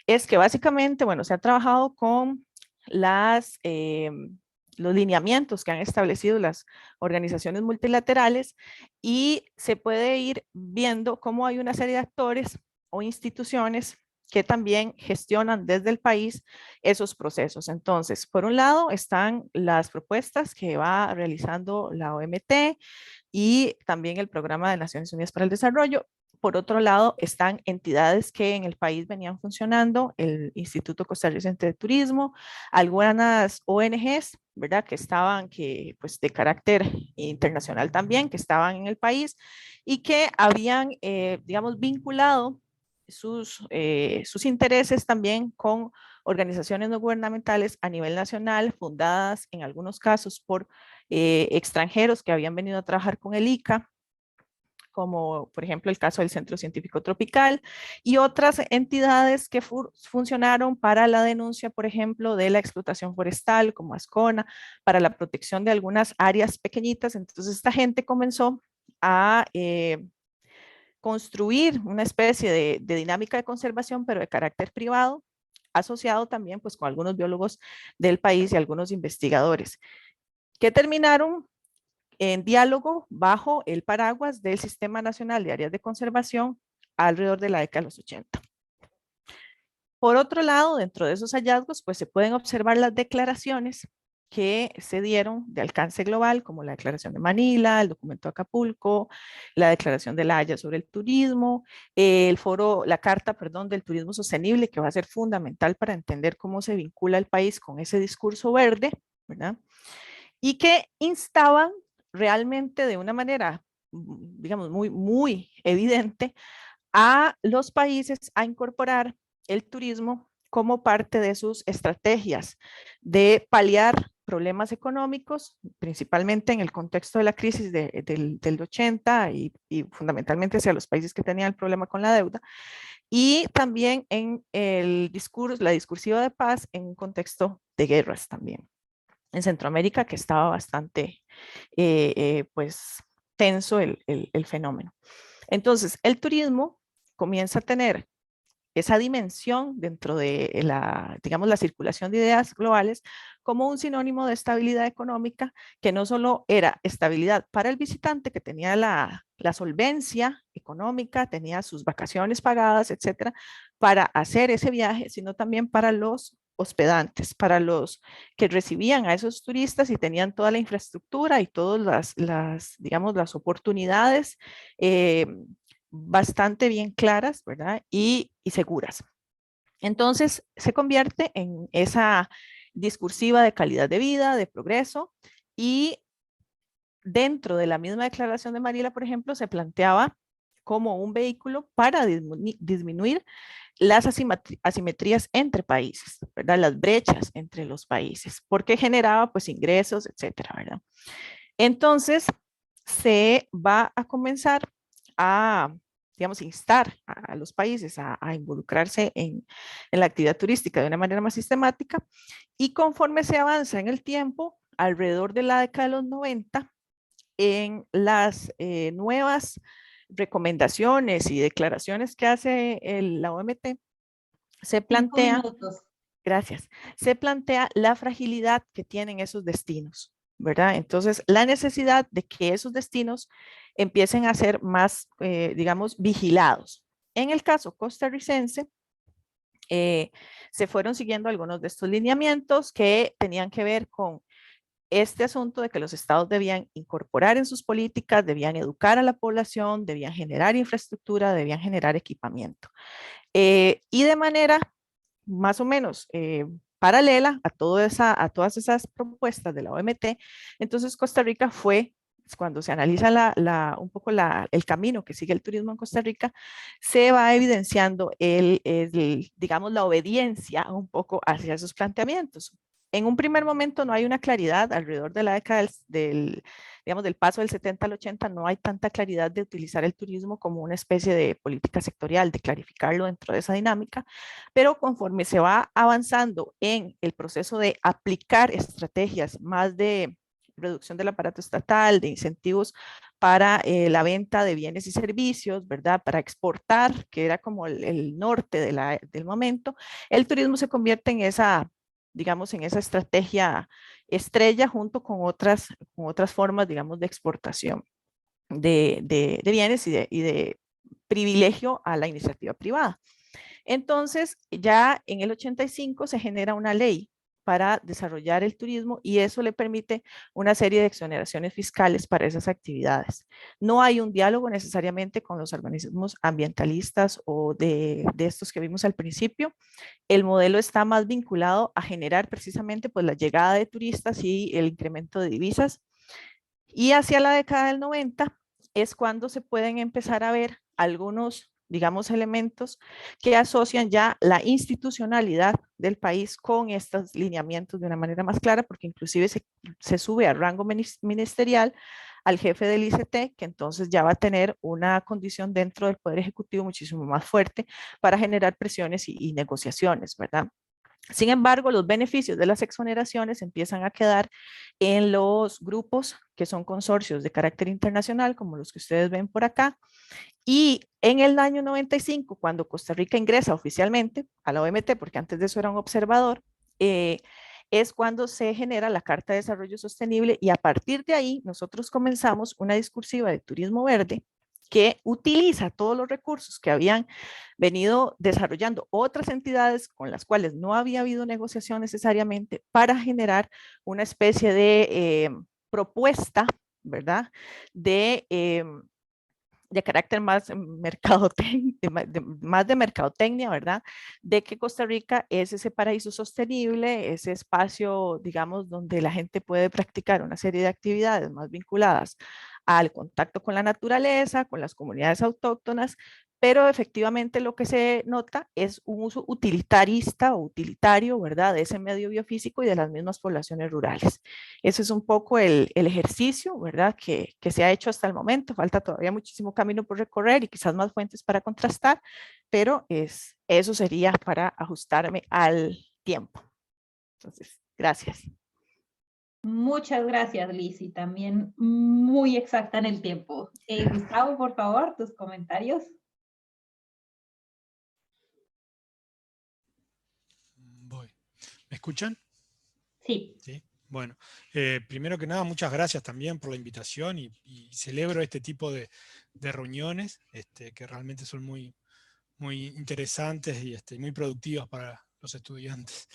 es que básicamente, bueno, se ha trabajado con los lineamientos que han establecido las organizaciones multilaterales y se puede ir viendo cómo hay una serie de actores o instituciones que también gestionan desde el país esos procesos. Entonces, por un lado están las propuestas que va realizando la OMT y también el Programa de Naciones Unidas para el Desarrollo. Por otro lado, están entidades que en el país venían funcionando, el Instituto Costarricense de Turismo, algunas ONGs, ¿verdad? Que pues de carácter internacional también, que estaban en el país y que habían, digamos, vinculado sus intereses también con organizaciones no gubernamentales a nivel nacional, fundadas en algunos casos por extranjeros que habían venido a trabajar con el ICA, como por ejemplo el caso del Centro Científico Tropical, y otras entidades que funcionaron para la denuncia, por ejemplo, de la explotación forestal, como Ascona, para la protección de algunas áreas pequeñitas. Entonces esta gente comenzó a construir una especie de dinámica de conservación, pero de carácter privado, asociado también pues con algunos biólogos del país y algunos investigadores, que terminaron en diálogo bajo el paraguas del Sistema Nacional de Áreas de Conservación alrededor de la década de los 80. Por otro lado, dentro de esos hallazgos, pues se pueden observar las declaraciones que se dieron de alcance global, como la Declaración de Manila, el Documento de Acapulco, la Declaración de La Haya sobre el turismo, la Carta, perdón, del Turismo Sostenible, que va a ser fundamental para entender cómo se vincula el país con ese discurso verde, ¿verdad? Y que instaban realmente de una manera, digamos, muy evidente a los países a incorporar el turismo como parte de sus estrategias de paliar problemas económicos, principalmente en el contexto de la crisis del 80 y fundamentalmente hacia los países que tenían el problema con la deuda, y también en la discursiva de paz en un contexto de guerras también. En Centroamérica, que estaba bastante pues tenso el fenómeno. Entonces, el turismo comienza a tener esa dimensión dentro de digamos, la circulación de ideas globales como un sinónimo de estabilidad económica, que no solo era estabilidad para el visitante, que tenía la solvencia económica, tenía sus vacaciones pagadas, etcétera, para hacer ese viaje, sino también para los hospedantes, para los que recibían a esos turistas y tenían toda la infraestructura y todas digamos, las oportunidades bastante bien claras, ¿verdad? Y seguras. Entonces, se convierte en esa discursiva de calidad de vida, de progreso, y dentro de la misma declaración de Manila, por ejemplo, se planteaba como un vehículo para disminuir las asimetrías entre países, ¿verdad? Las brechas entre los países, porque generaba pues ingresos, etcétera, ¿verdad? Entonces, se va a comenzar a, digamos, instar a los países a involucrarse en la actividad turística de una manera más sistemática, y conforme se avanza en el tiempo, alrededor de la década de los 90, en las nuevas recomendaciones y declaraciones que hace la OMT, se 5 plantea, minutos. gracias, se plantea la fragilidad que tienen esos destinos, ¿verdad? Entonces, la necesidad de que esos destinos empiecen a ser más, digamos, vigilados. En el caso costarricense, se fueron siguiendo algunos de estos lineamientos que tenían que ver con este asunto de que los estados debían incorporar en sus políticas, debían educar a la población, debían generar infraestructura, debían generar equipamiento. Y de manera más o menos paralela a todas esas propuestas de la OMT, entonces Costa Rica fue, cuando se analiza un poco el camino que sigue el turismo en Costa Rica, se va evidenciando digamos, la obediencia un poco hacia esos planteamientos. En un primer momento no hay una claridad, alrededor de la década digamos, del paso del 70 al 80, no hay tanta claridad de utilizar el turismo como una especie de política sectorial, de clarificarlo dentro de esa dinámica, pero conforme se va avanzando en el proceso de aplicar estrategias más de reducción del aparato estatal, de incentivos para la venta de bienes y servicios, ¿verdad? Para exportar, que era como el norte del momento, el turismo se convierte en esa, digamos, en esa estrategia estrella junto con otras formas, digamos, de exportación de bienes y de privilegio a la iniciativa privada. Entonces, ya en el 85 se genera una ley para desarrollar el turismo y eso le permite una serie de exoneraciones fiscales para esas actividades. No hay un diálogo necesariamente con los organismos ambientalistas o de estos que vimos al principio. El modelo está más vinculado a generar precisamente pues, la llegada de turistas y el incremento de divisas. Y hacia la década del 90 es cuando se pueden empezar a ver algunos, digamos, elementos que asocian ya la institucionalidad del país con estos lineamientos de una manera más clara, porque inclusive se sube a rango ministerial al jefe del ICT, que entonces ya va a tener una condición dentro del Poder Ejecutivo muchísimo más fuerte para generar presiones y negociaciones, ¿verdad? Sin embargo, los beneficios de las exoneraciones empiezan a quedar en los grupos que son consorcios de carácter internacional, como los que ustedes ven por acá. Y en el año 95, cuando Costa Rica ingresa oficialmente a la OMT, porque antes de eso era un observador, es cuando se genera la Carta de Desarrollo Sostenible y a partir de ahí nosotros comenzamos una discursiva de turismo verde que utiliza todos los recursos que habían venido desarrollando otras entidades con las cuales no había habido negociación necesariamente para generar una especie de propuesta, ¿verdad? De carácter más más de mercadotecnia, ¿verdad? De que Costa Rica es ese paraíso sostenible, ese espacio, digamos, donde la gente puede practicar una serie de actividades más vinculadas al contacto con la naturaleza, con las comunidades autóctonas, pero efectivamente lo que se nota es un uso utilitarista o utilitario, ¿verdad? De ese medio biofísico y de las mismas poblaciones rurales. Ese es un poco el ejercicio, ¿verdad? Que se ha hecho hasta el momento. Falta todavía muchísimo camino por recorrer y quizás más fuentes para contrastar, pero eso sería para ajustarme al tiempo. Entonces, gracias. Muchas gracias, Liz, y también muy exacta en el tiempo. Gustavo, por favor, tus comentarios. Voy. ¿Me escuchan? Sí. Sí. Bueno, primero que nada, muchas gracias también por la invitación y celebro este tipo de reuniones que realmente son muy, muy interesantes y muy productivas para los estudiantes.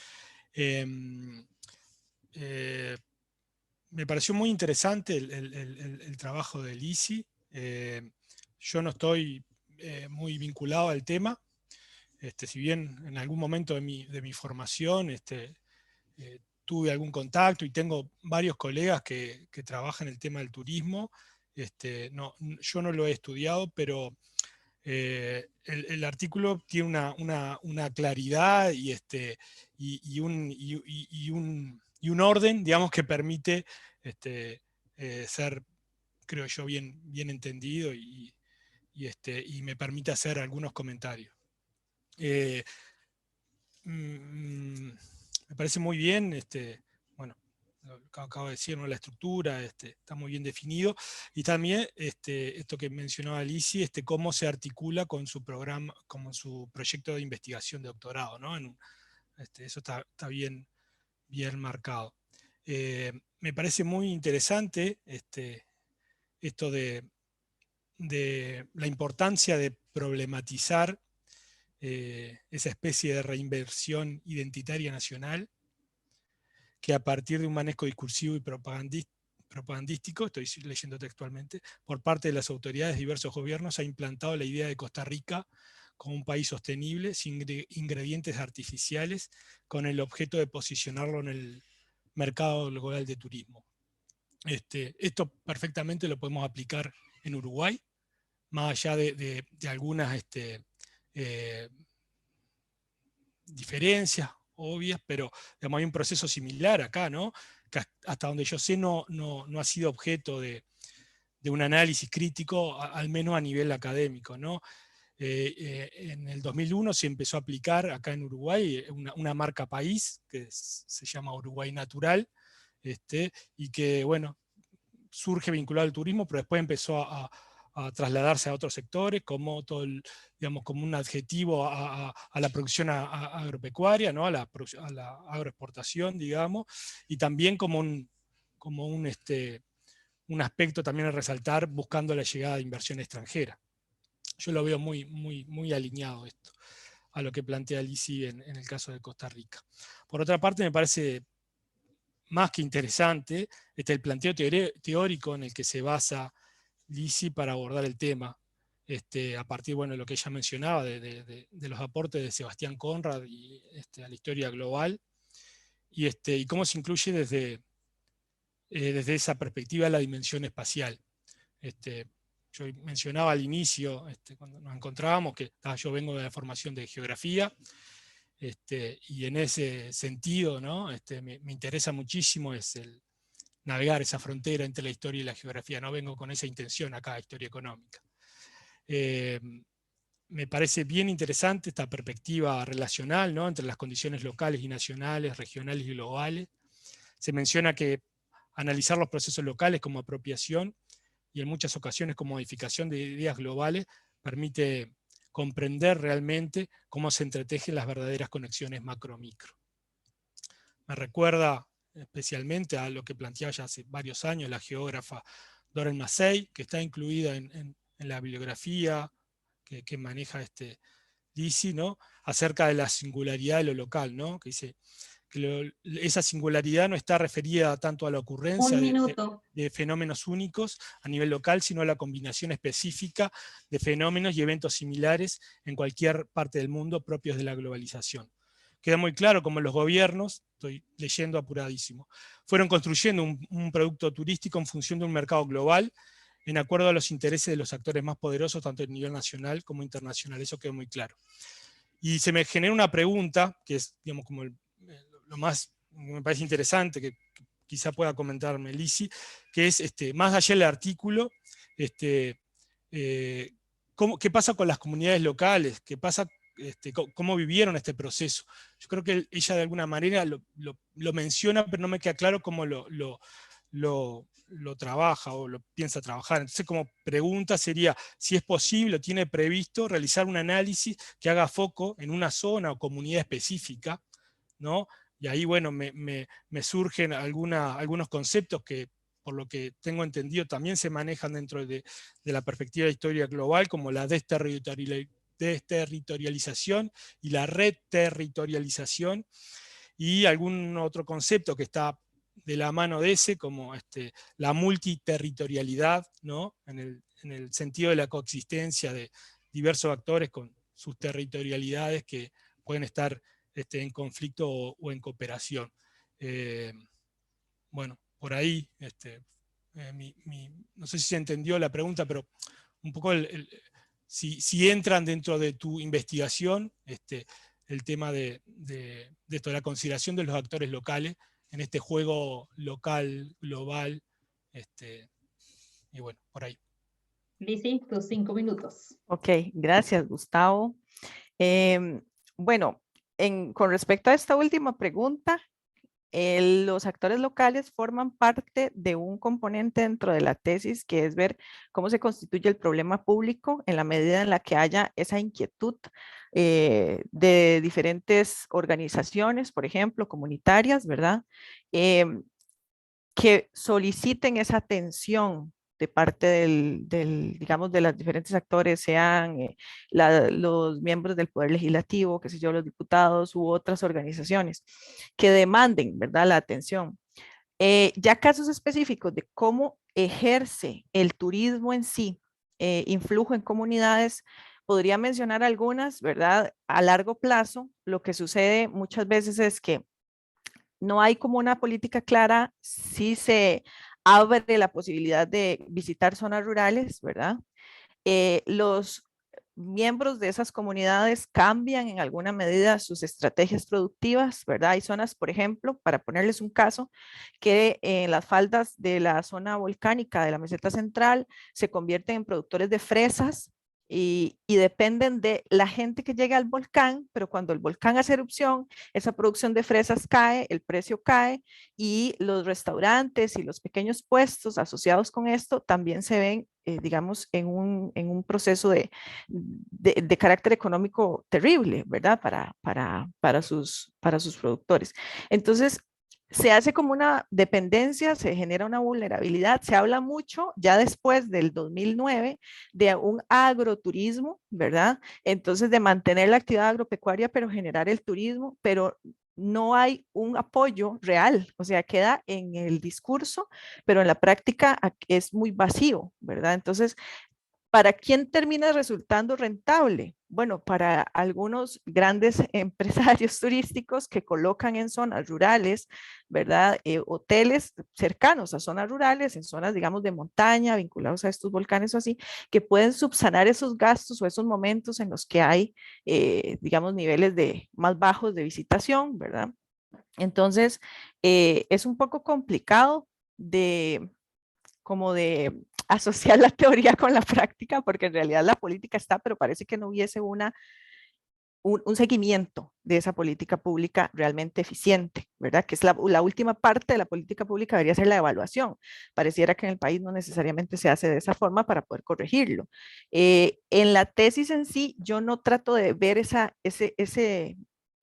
Me pareció muy interesante el trabajo de Lisi. Yo no estoy muy vinculado al tema, si bien en algún momento de mi formación tuve algún contacto y tengo varios colegas que trabajan el tema del turismo. Yo no lo he estudiado, pero el artículo tiene una claridad y un orden, digamos, que permite ser, creo yo, bien entendido y me permite hacer algunos comentarios. Me parece muy bien, bueno, lo que acabo de decir, ¿no? La estructura está muy bien definido, y también esto que mencionaba Alicia, cómo se articula con su programa, como su proyecto de investigación de doctorado, ¿no? Eso está bien marcado. Me parece muy interesante esto de la importancia de problematizar esa especie de reinversión identitaria nacional que a partir de un manejo discursivo y propagandístico, estoy leyendo textualmente, por parte de las autoridades de diversos gobiernos ha implantado la idea de Costa Rica como un país sostenible, sin ingredientes artificiales, con el objeto de posicionarlo en el mercado global de turismo. Esto perfectamente lo podemos aplicar en Uruguay, más allá de algunas diferencias obvias, pero digamos, hay un proceso similar acá, ¿no? Que hasta donde yo sé no ha sido objeto de un análisis crítico, al menos a nivel académico, ¿no? En el 2001 se empezó a aplicar acá en Uruguay una marca país que se llama Uruguay Natural, y que, bueno, surge vinculado al turismo, pero después empezó a trasladarse a otros sectores, como digamos, como un adjetivo a la producción agropecuaria, ¿no? a la agroexportación, digamos, y también como un aspecto también a resaltar buscando la llegada de inversión extranjera. Yo lo veo muy alineado esto a lo que plantea Lisi en el caso de Costa Rica. Por otra parte, me parece más que interesante el planteo teórico en el que se basa Lisi para abordar el tema, a partir, bueno, de lo que ella mencionaba, de los aportes de Sebastián Conrad y, a la historia global, y cómo se incluye desde esa perspectiva la dimensión espacial. Yo mencionaba al inicio, cuando nos encontrábamos, que yo vengo de la formación de geografía, y en ese sentido, ¿no? Me interesa muchísimo el navegar esa frontera entre la historia y la geografía. No vengo con esa intención acá de historia económica. Me parece bien interesante esta perspectiva relacional, ¿no? Entre las condiciones locales y nacionales, regionales y globales. Se menciona que analizar los procesos locales como apropiación y en muchas ocasiones como modificación de ideas globales permite comprender realmente cómo se entretejen las verdaderas conexiones macro-micro. Me recuerda especialmente a lo que planteaba ya hace varios años la geógrafa Doreen Massey, que está incluida en la bibliografía que maneja Lisi, ¿no? Acerca de la singularidad de lo local, ¿no? Que dice que esa singularidad no está referida tanto a la ocurrencia de fenómenos únicos a nivel local, sino a la combinación específica de fenómenos y eventos similares en cualquier parte del mundo propios de la globalización. Queda muy claro cómo los gobiernos, estoy leyendo apuradísimo, fueron construyendo un producto turístico en función de un mercado global, en acuerdo a los intereses de los actores más poderosos, tanto a nivel nacional como internacional. Eso quedó muy claro. Y se me genera una pregunta, que es, digamos, como lo más, me parece interesante, que quizá pueda comentarme Lisi, que es, más allá del artículo, ¿qué pasa con las comunidades locales? ¿Qué pasa, cómo vivieron este proceso? Yo creo que ella de alguna manera lo menciona, pero no me queda claro cómo lo trabaja o lo piensa trabajar. Entonces, como pregunta sería si es posible o tiene previsto realizar un análisis que haga foco en una zona o comunidad específica, ¿no? Y ahí, bueno, me surgen algunos conceptos que, por lo que tengo entendido, también se manejan dentro de la perspectiva de historia global, como la desterritorialización y la reterritorialización, y algún otro concepto que está de la mano de ese, como la multiterritorialidad, ¿no? En el sentido de la coexistencia de diversos actores con sus territorialidades que pueden estar en conflicto o en cooperación. Bueno, por ahí, no sé si se entendió la pregunta, pero un poco si entran dentro de tu investigación el tema de esto, de la consideración de los actores locales en este juego local, global, y bueno, por ahí. Lisi, tus 5 minutos. Ok, gracias, Gustavo. Bueno, con respecto a esta última pregunta, los actores locales forman parte de un componente dentro de la tesis, que es ver cómo se constituye el problema público en la medida en la que haya esa inquietud de diferentes organizaciones, por ejemplo, comunitarias, ¿verdad? Que soliciten esa atención de parte digamos, de los diferentes actores, sean los miembros del Poder Legislativo, qué sé yo, los diputados u otras organizaciones, que demanden, ¿verdad?, la atención. Ya casos específicos de cómo ejerce el turismo en sí, influjo en comunidades, podría mencionar algunas, ¿verdad? A largo plazo, lo que sucede muchas veces es que no hay como una política clara, sí se abre la posibilidad de visitar zonas rurales, ¿verdad? Los miembros de esas comunidades cambian en alguna medida sus estrategias productivas, ¿verdad? Hay zonas, por ejemplo, para ponerles un caso, que en las faldas de la zona volcánica de la meseta central se convierten en productores de fresas y dependen de la gente que llega al volcán, pero cuando el volcán hace erupción, esa producción de fresas cae, el precio cae y los restaurantes y los pequeños puestos asociados con esto también se ven, digamos, en un proceso de carácter económico terrible, ¿verdad? Para sus productores. Entonces, se hace como una dependencia, se genera una vulnerabilidad, se habla mucho ya después del 2009 de un agroturismo, ¿verdad? Entonces de mantener la actividad agropecuaria pero generar el turismo, pero no hay un apoyo real, o sea, queda en el discurso, pero en la práctica es muy vacío, ¿verdad? Entonces, ¿para quién termina resultando rentable? Bueno, para algunos grandes empresarios turísticos que colocan en zonas rurales, ¿verdad? Hoteles cercanos a zonas rurales, en zonas, digamos, de montaña, vinculados a estos volcanes o así, que pueden subsanar esos gastos o esos momentos en los que hay, digamos, niveles más bajos de visitación, ¿verdad? Entonces, es un poco complicado como de asociar la teoría con la práctica, porque en realidad la política está, pero parece que no hubiese un seguimiento de esa política pública realmente eficiente, ¿verdad? Que es la última parte de la política pública, debería ser la evaluación. Pareciera que en el país no necesariamente se hace de esa forma para poder corregirlo. En la tesis en sí, yo no trato de ver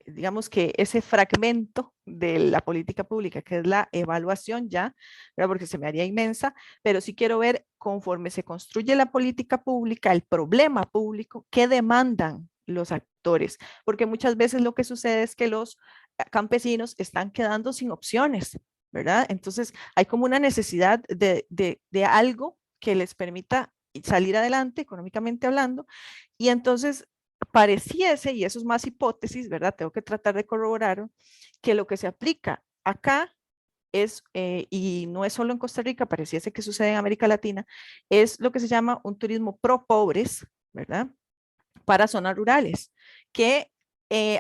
digamos que ese fragmento de la política pública, que es la evaluación ya, ¿verdad? Porque se me haría inmensa, pero sí quiero ver conforme se construye la política pública, el problema público, qué demandan los actores, porque muchas veces lo que sucede es que los campesinos están quedando sin opciones, ¿verdad? Entonces hay como una necesidad de algo que les permita salir adelante económicamente hablando, y entonces pareciese, y eso es más hipótesis, ¿verdad? Tengo que tratar de corroborar que lo que se aplica acá es, y no es solo en Costa Rica, pareciese que sucede en América Latina, es lo que se llama un turismo pro pobres, ¿verdad? Para zonas rurales, que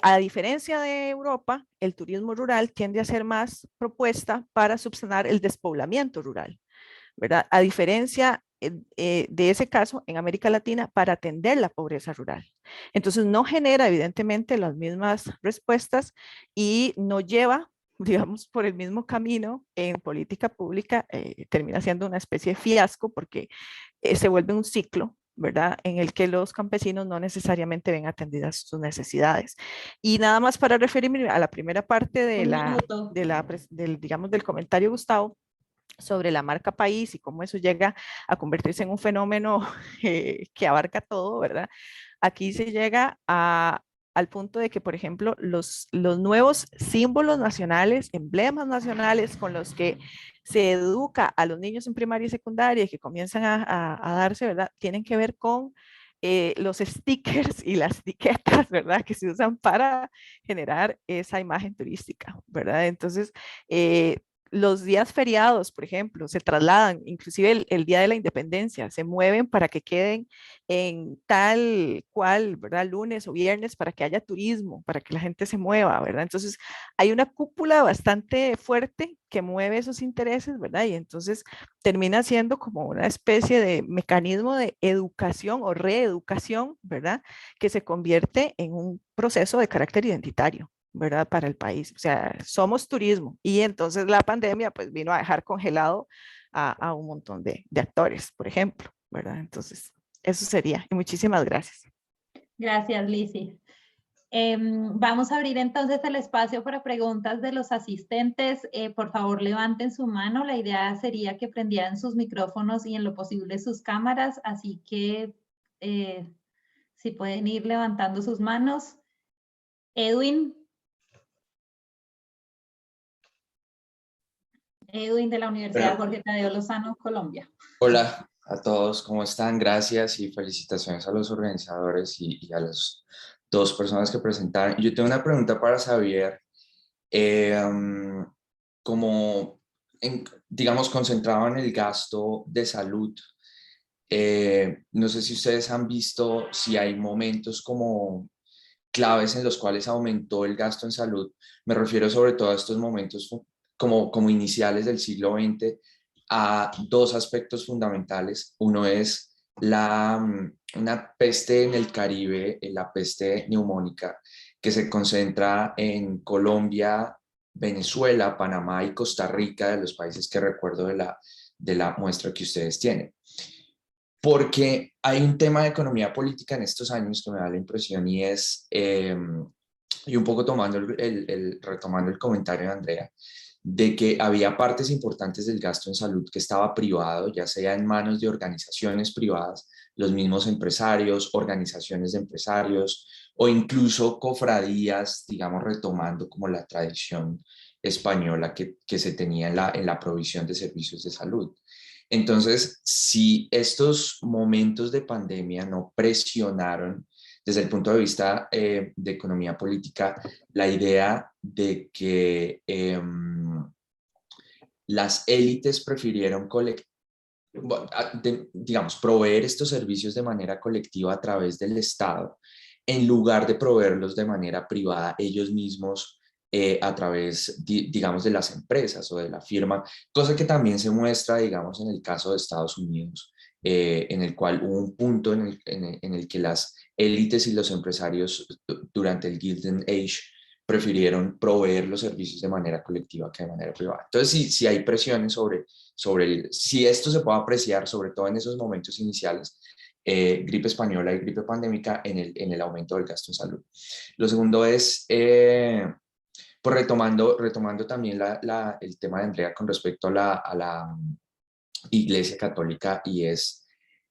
a diferencia de Europa, el turismo rural tiende a ser más propuesta para subsanar el despoblamiento rural, ¿verdad? A diferencia de ese caso en América Latina para atender la pobreza rural. Entonces no genera evidentemente las mismas respuestas y no lleva, digamos, por el mismo camino en política pública, termina siendo una especie de fiasco porque se vuelve un ciclo, ¿verdad? En el que los campesinos no necesariamente ven atendidas sus necesidades. Y nada más para referirme a la primera parte digamos, del comentario, Gustavo, sobre la marca país y cómo eso llega a convertirse en un fenómeno que abarca todo, ¿verdad? Aquí se llega al punto de que, por ejemplo, los nuevos símbolos nacionales, emblemas nacionales con los que se educa a los niños en primaria y secundaria y que comienzan a darse, ¿verdad? Tienen que ver con los stickers y las etiquetas, ¿verdad? Que se usan para generar esa imagen turística, ¿verdad? Entonces, los días feriados, por ejemplo, se trasladan, inclusive el Día de la Independencia, se mueven para que queden en tal cual, ¿verdad? Lunes o viernes para que haya turismo, para que la gente se mueva, ¿verdad? Entonces, hay una cúpula bastante fuerte que mueve esos intereses, ¿verdad? Y entonces termina siendo como una especie de mecanismo de educación o reeducación, ¿verdad? Que se convierte en un proceso de carácter identitario, ¿verdad? Para el país. O sea, somos turismo. Y entonces la pandemia pues vino a dejar congelado a un montón de actores, por ejemplo, ¿verdad? Entonces, eso sería. Y muchísimas gracias. Gracias, Lizzy. Vamos a abrir entonces el espacio para preguntas de los asistentes. Por favor, levanten su mano. La idea sería que prendieran sus micrófonos y en lo posible sus cámaras, así que si pueden ir levantando sus manos. Edwin. Edwin de la Universidad Jorge Tadeo Lozano, Colombia. Hola a todos, ¿cómo están? Gracias y felicitaciones a los organizadores y a las dos personas que presentaron. Yo tengo una pregunta para Xavier. Como, digamos, concentrado en el gasto de salud, no sé si ustedes han visto si hay momentos como claves en los cuales aumentó el gasto en salud. Me refiero sobre todo a estos momentos como iniciales del siglo XX, a dos aspectos fundamentales. Uno es una peste en el Caribe, la peste neumónica, que se concentra en Colombia, Venezuela, Panamá y Costa Rica, de los países que recuerdo de la muestra que ustedes tienen. Porque hay un tema de economía política en estos años que me da la impresión y es, y un poco retomando el comentario de Andrea, de que había partes importantes del gasto en salud que estaba privado, ya sea en manos de organizaciones privadas, los mismos empresarios, organizaciones de empresarios o incluso cofradías, digamos, retomando como la tradición española que se tenía en la provisión de servicios de salud. Entonces, si estos momentos de pandemia no presionaron desde el punto de vista de economía política, la idea de que las élites prefirieron digamos, proveer estos servicios de manera colectiva a través del Estado, en lugar de proveerlos de manera privada ellos mismos a través, digamos, de las empresas o de la firma, cosa que también se muestra, digamos, en el caso de Estados Unidos, en el cual hubo un punto en el que las élites y los empresarios durante el Gilded Age prefirieron proveer los servicios de manera colectiva que de manera privada. Entonces, si hay presiones si esto se puede apreciar, sobre todo en esos momentos iniciales, gripe española y gripe pandémica, en el aumento del gasto en salud. Lo segundo es, pues retomando también el tema de Andrea con respecto a la Iglesia Católica, y es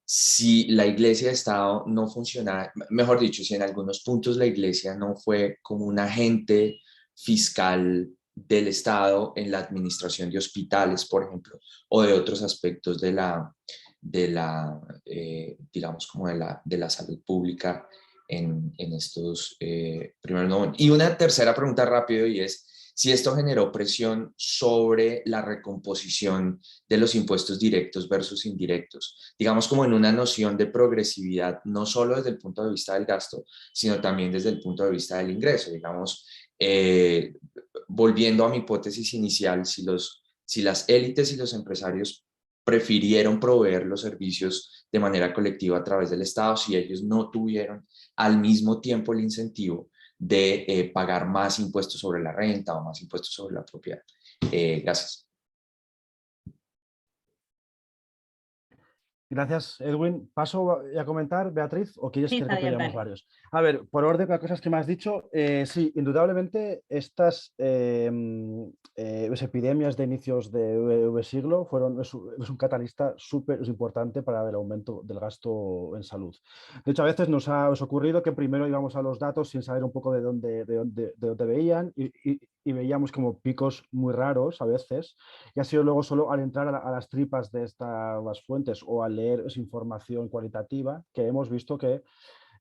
si la Iglesia de Estado no funciona, mejor dicho, si en algunos puntos la Iglesia no fue como un agente fiscal del Estado en la administración de hospitales, por ejemplo, o de otros aspectos digamos, como de la salud pública en estos primeros momentos. Y una tercera pregunta rápido, y es si esto generó presión sobre la recomposición de los impuestos directos versus indirectos, digamos como en una noción de progresividad, no solo desde el punto de vista del gasto, sino también desde el punto de vista del ingreso, digamos, volviendo a mi hipótesis inicial, si las élites y los empresarios prefirieron proveer los servicios de manera colectiva a través del Estado, si ellos no tuvieron al mismo tiempo el incentivo de pagar más impuestos sobre la renta o más impuestos sobre la propiedad. Gracias. Gracias, Edwin. ¿Paso a comentar, Beatriz, o quieres Sí, que está bien, recopilemos dale. varios? A ver, por orden de las cosas que me has dicho, sí, indudablemente estas epidemias de inicios de siglo es un catalista súper importante para el aumento del gasto en salud. De hecho, a veces nos ha ocurrido que primero íbamos a los datos sin saber un poco de dónde veían y veíamos como picos muy raros a veces, y ha sido luego solo al entrar a las tripas de estas fuentes o al leer esa información cualitativa que hemos visto que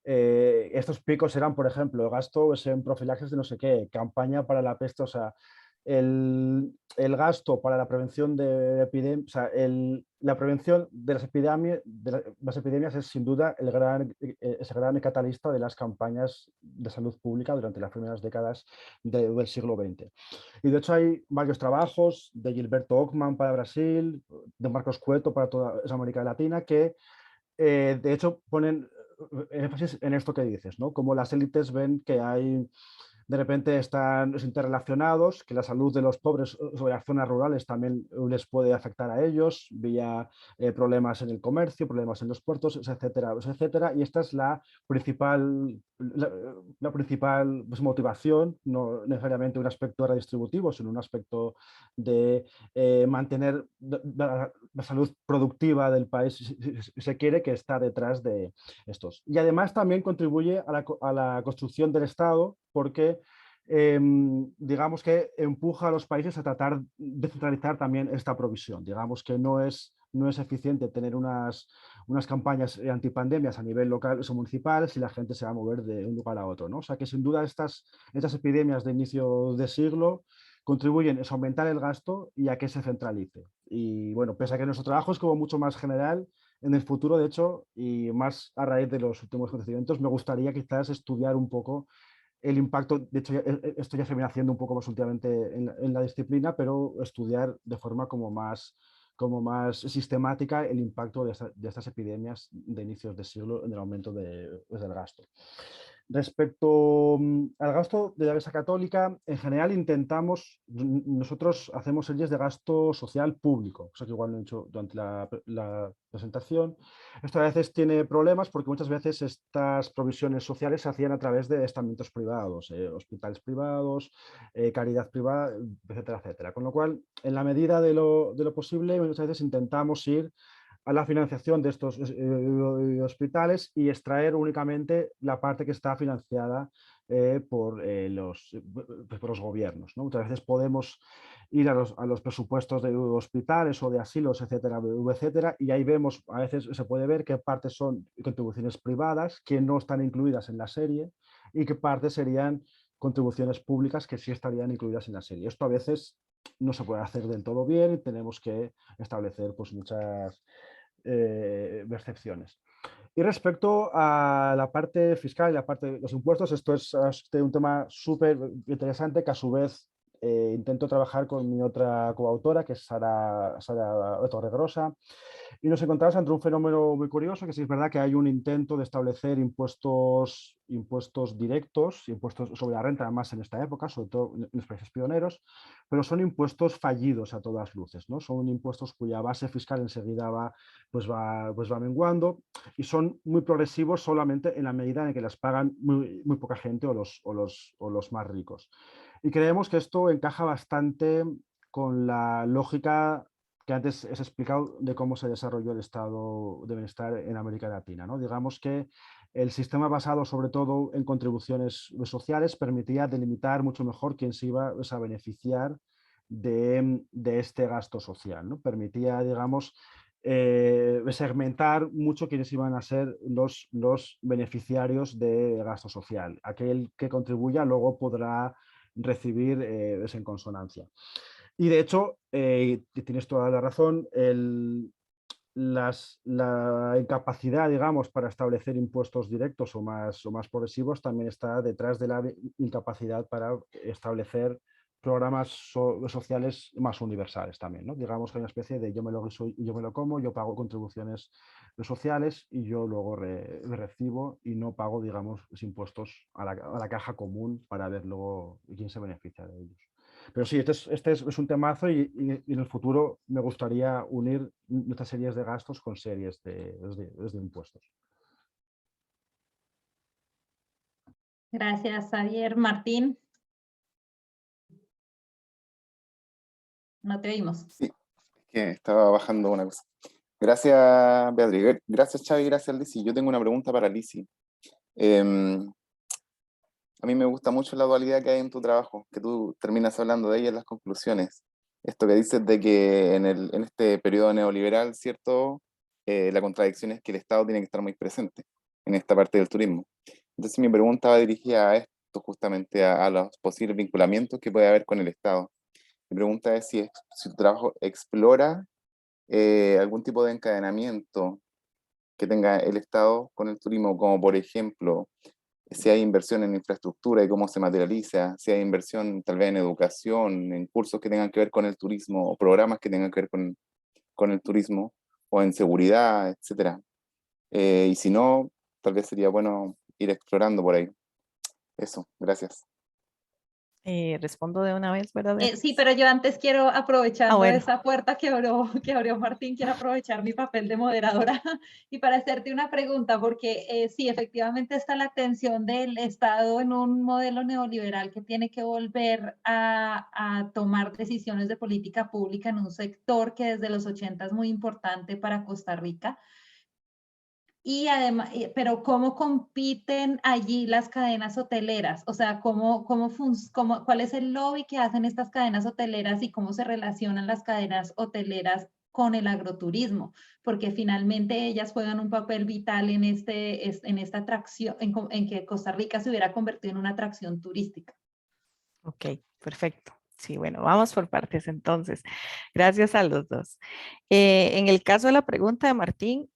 estos picos eran, por ejemplo, gasto en profilaxis de no sé qué, campaña para la peste, o sea, el gasto para la prevención de epidemias, o sea, la prevención de las epidemias es sin duda ese gran catalista de las campañas de salud pública durante las primeras décadas del siglo XX. Y de hecho hay varios trabajos de Gilberto Ockman para Brasil, de Marcos Cueto para toda esa América Latina, que de hecho ponen énfasis en esto que dices, ¿no? Como las élites ven que hay, de repente están interrelacionados, que la salud de los pobres sobre las zonas rurales también les puede afectar a ellos, vía problemas en el comercio, problemas en los puertos, etcétera, etcétera. Y esta es la principal pues, motivación, no necesariamente un aspecto redistributivo, sino un aspecto de mantener la salud productiva del país, si se quiere, que está detrás de estos. Y además también contribuye a la construcción del Estado porque digamos que empuja a los países a tratar de centralizar también esta provisión. Digamos que no es eficiente tener unas campañas antipandemias a nivel local o municipal si la gente se va a mover de un lugar a otro, ¿no? O sea que sin duda estas epidemias de inicio de siglo contribuyen a aumentar el gasto y a que se centralice. Y bueno, pese a que nuestro trabajo es como mucho más general, en el futuro, de hecho, y más a raíz de los últimos acontecimientos, me gustaría quizás estudiar un poco el impacto. De hecho, esto ya se viene haciendo un poco más últimamente en la disciplina, pero estudiar de forma como más como más sistemática el impacto de estas epidemias de inicios de siglo en el aumento del gasto. Respecto al gasto de la Iglesia Católica, en general nosotros hacemos series de gasto social público, cosa que igual no he hecho durante la presentación. Esto a veces tiene problemas porque muchas veces estas provisiones sociales se hacían a través de estamentos privados, hospitales privados, caridad privada, etcétera, etcétera. Con lo cual, en la medida de lo posible, muchas veces intentamos ir a la financiación de estos hospitales y extraer únicamente la parte que está financiada por los gobiernos, ¿no? Muchas veces podemos ir a los presupuestos de hospitales o de asilos, etcétera, etcétera, y ahí vemos, a veces se puede ver qué partes son contribuciones privadas que no están incluidas en la serie y qué partes serían contribuciones públicas que sí estarían incluidas en la serie. Esto a veces no se puede hacer del todo bien y tenemos que establecer pues muchas excepciones. Y respecto a la parte fiscal y la parte de los impuestos, esto es un tema súper interesante que a su vez intento trabajar con mi otra coautora, que es Sara Torregrosa, y nos encontramos ante un fenómeno muy curioso, que sí es verdad que hay un intento de establecer impuestos directos, impuestos sobre la renta, además en esta época, sobre todo en los países pioneros, pero son impuestos fallidos a todas luces, ¿no? Son impuestos cuya base fiscal enseguida va menguando y son muy progresivos solamente en la medida en que las pagan muy poca gente o los más ricos. Y creemos que esto encaja bastante con la lógica que antes he explicado de cómo se desarrolló el estado de bienestar en América Latina, ¿no? Digamos que el sistema basado sobre todo en contribuciones sociales permitía delimitar mucho mejor quién se iba a beneficiar de este gasto social, ¿no? Permitía, digamos, segmentar mucho quiénes iban a ser los beneficiarios de gasto social. Aquel que contribuya luego podrá recibir es en consonancia. Y de hecho, tienes toda la razón, la incapacidad, digamos, para establecer impuestos directos o más progresivos también está detrás de la incapacidad para establecer programas sociales más universales también, ¿no? Digamos que hay una especie de yo me lo guiso y yo me lo como, yo pago contribuciones sociales y yo luego recibo y no pago, digamos, los impuestos a la caja común para ver luego quién se beneficia de ellos. Pero sí, este es un temazo y en el futuro me gustaría unir nuestras series de gastos con series de impuestos. Gracias, Javier. Martín. No te oímos. Sí, es que estaba bajando una cosa. Gracias, Beatriz. Gracias, Xavi. Gracias, Lizzy. Yo tengo una pregunta para Lizzy. A mí me gusta mucho la dualidad que hay en tu trabajo, que tú terminas hablando de ella en las conclusiones. Esto que dices de que en este periodo neoliberal, ¿cierto? La contradicción es que el Estado tiene que estar muy presente en esta parte del turismo. Entonces mi pregunta va dirigida a esto, justamente a los posibles vinculamientos que puede haber con el Estado. Mi pregunta es si tu trabajo explora algún tipo de encadenamiento que tenga el Estado con el turismo, como por ejemplo, si hay inversión en infraestructura y cómo se materializa, si hay inversión tal vez en educación, en cursos que tengan que ver con el turismo, o programas que tengan que ver con el turismo, o en seguridad, etc. Y si no, tal vez sería bueno ir explorando por ahí. Eso, gracias. Respondo de una vez, ¿verdad? Sí, pero yo antes quiero, aprovechando bueno. esa puerta que abrió Martín, quiero aprovechar mi papel de moderadora y para hacerte una pregunta, porque sí, efectivamente está la tensión del Estado en un modelo neoliberal que tiene que volver a tomar decisiones de política pública en un sector que desde los 80 es muy importante para Costa Rica. Y además, pero ¿cómo compiten allí las cadenas hoteleras? O sea, ¿cuál es el lobby que hacen estas cadenas hoteleras y cómo se relacionan las cadenas hoteleras con el agroturismo? Porque finalmente ellas juegan un papel vital en esta atracción, en que Costa Rica se hubiera convertido en una atracción turística. Ok, perfecto. Sí, bueno, vamos por partes entonces. Gracias a los dos. En el caso de la pregunta de Martín,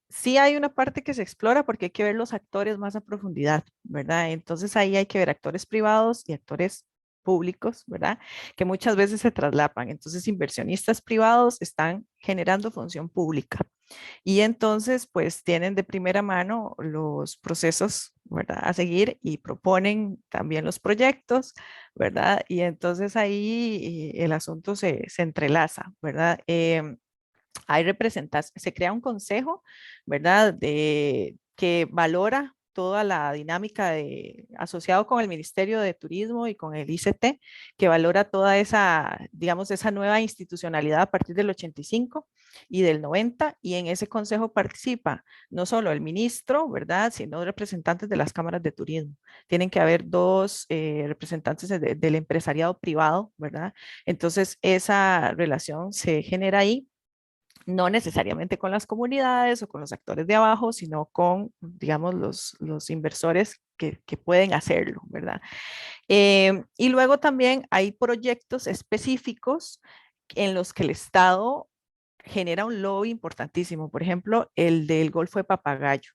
sí hay una parte que se explora porque hay que ver los actores más a profundidad, ¿verdad? Entonces ahí hay que ver actores privados y actores públicos, ¿verdad? Que muchas veces se traslapan. Entonces, inversionistas privados están generando función pública. Y entonces, pues tienen de primera mano los procesos, ¿verdad? A seguir y proponen también los proyectos, ¿verdad? Y entonces ahí el asunto se entrelaza, ¿verdad? Hay representantes, se crea un consejo, ¿verdad? Que valora toda la dinámica asociado con el Ministerio de Turismo y con el ICT, que valora toda esa, digamos, esa nueva institucionalidad a partir del 85 y del 90, y en ese consejo participa no solo el ministro, ¿verdad?, sino representantes de las cámaras de turismo. Tienen que haber dos representantes del empresariado privado, ¿verdad? Entonces, esa relación se genera ahí, no necesariamente con las comunidades o con los actores de abajo, sino con, digamos, los inversores que pueden hacerlo, ¿verdad? Y luego también hay proyectos específicos en los que el Estado genera un lobby importantísimo. Por ejemplo, el del Golfo de Papagayo,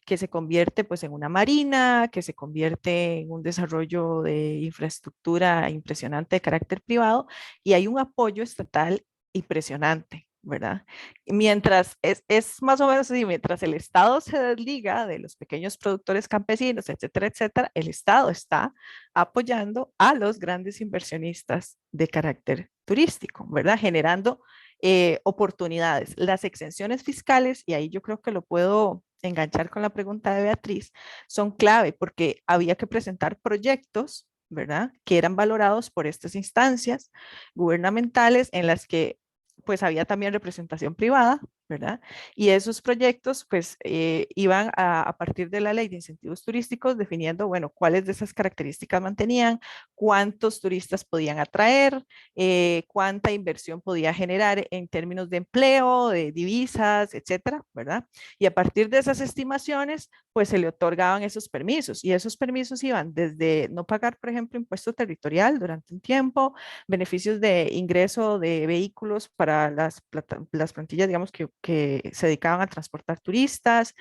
que se convierte pues en una marina, que se convierte en un desarrollo de infraestructura impresionante de carácter privado, y hay un apoyo estatal impresionante, ¿verdad? Mientras es más o menos así, mientras el Estado se desliga de los pequeños productores campesinos, etcétera, etcétera, el Estado está apoyando a los grandes inversionistas de carácter turístico, ¿verdad? Generando oportunidades. Las exenciones fiscales, y ahí yo creo que lo puedo enganchar con la pregunta de Beatriz, son clave porque había que presentar proyectos, ¿verdad?, que eran valorados por estas instancias gubernamentales en las que pues había también representación privada, ¿verdad? Y esos proyectos pues iban a partir de la ley de incentivos turísticos definiendo, bueno, cuáles de esas características mantenían, cuántos turistas podían atraer, cuánta inversión podía generar en términos de empleo, de divisas, etcétera, ¿verdad? Y a partir de esas estimaciones, pues se le otorgaban esos permisos, y esos permisos iban desde no pagar, por ejemplo, impuesto territorial durante un tiempo, beneficios de ingreso de vehículos para las plantillas, digamos, que se dedicaban a transportar turistas,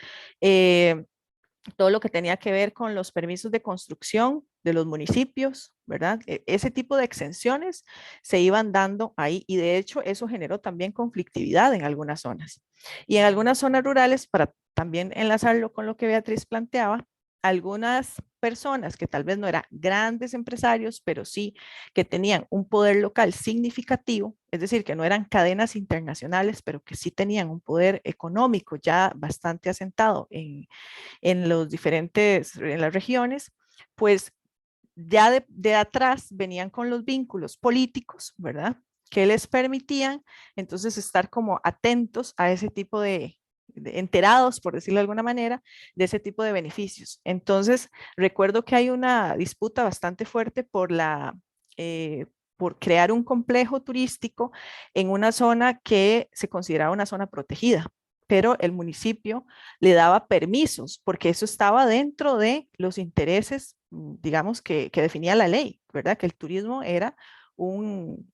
todo lo que tenía que ver con los permisos de construcción de los municipios, ¿verdad? Ese tipo de exenciones se iban dando ahí, y de hecho eso generó también conflictividad en algunas zonas. Y en algunas zonas rurales, para también enlazarlo con lo que Beatriz planteaba, algunas personas que tal vez no eran grandes empresarios, pero sí que tenían un poder local significativo, es decir, que no eran cadenas internacionales, pero que sí tenían un poder económico ya bastante asentado en en las regiones, pues ya de atrás venían con los vínculos políticos, ¿verdad?, que les permitían entonces estar como atentos a ese tipo enterados, por decirlo de alguna manera, de ese tipo de beneficios. Entonces, recuerdo que hay una disputa bastante fuerte por crear un complejo turístico en una zona que se consideraba una zona protegida, pero el municipio le daba permisos porque eso estaba dentro de los intereses, digamos, que definía la ley, ¿verdad? Que el turismo era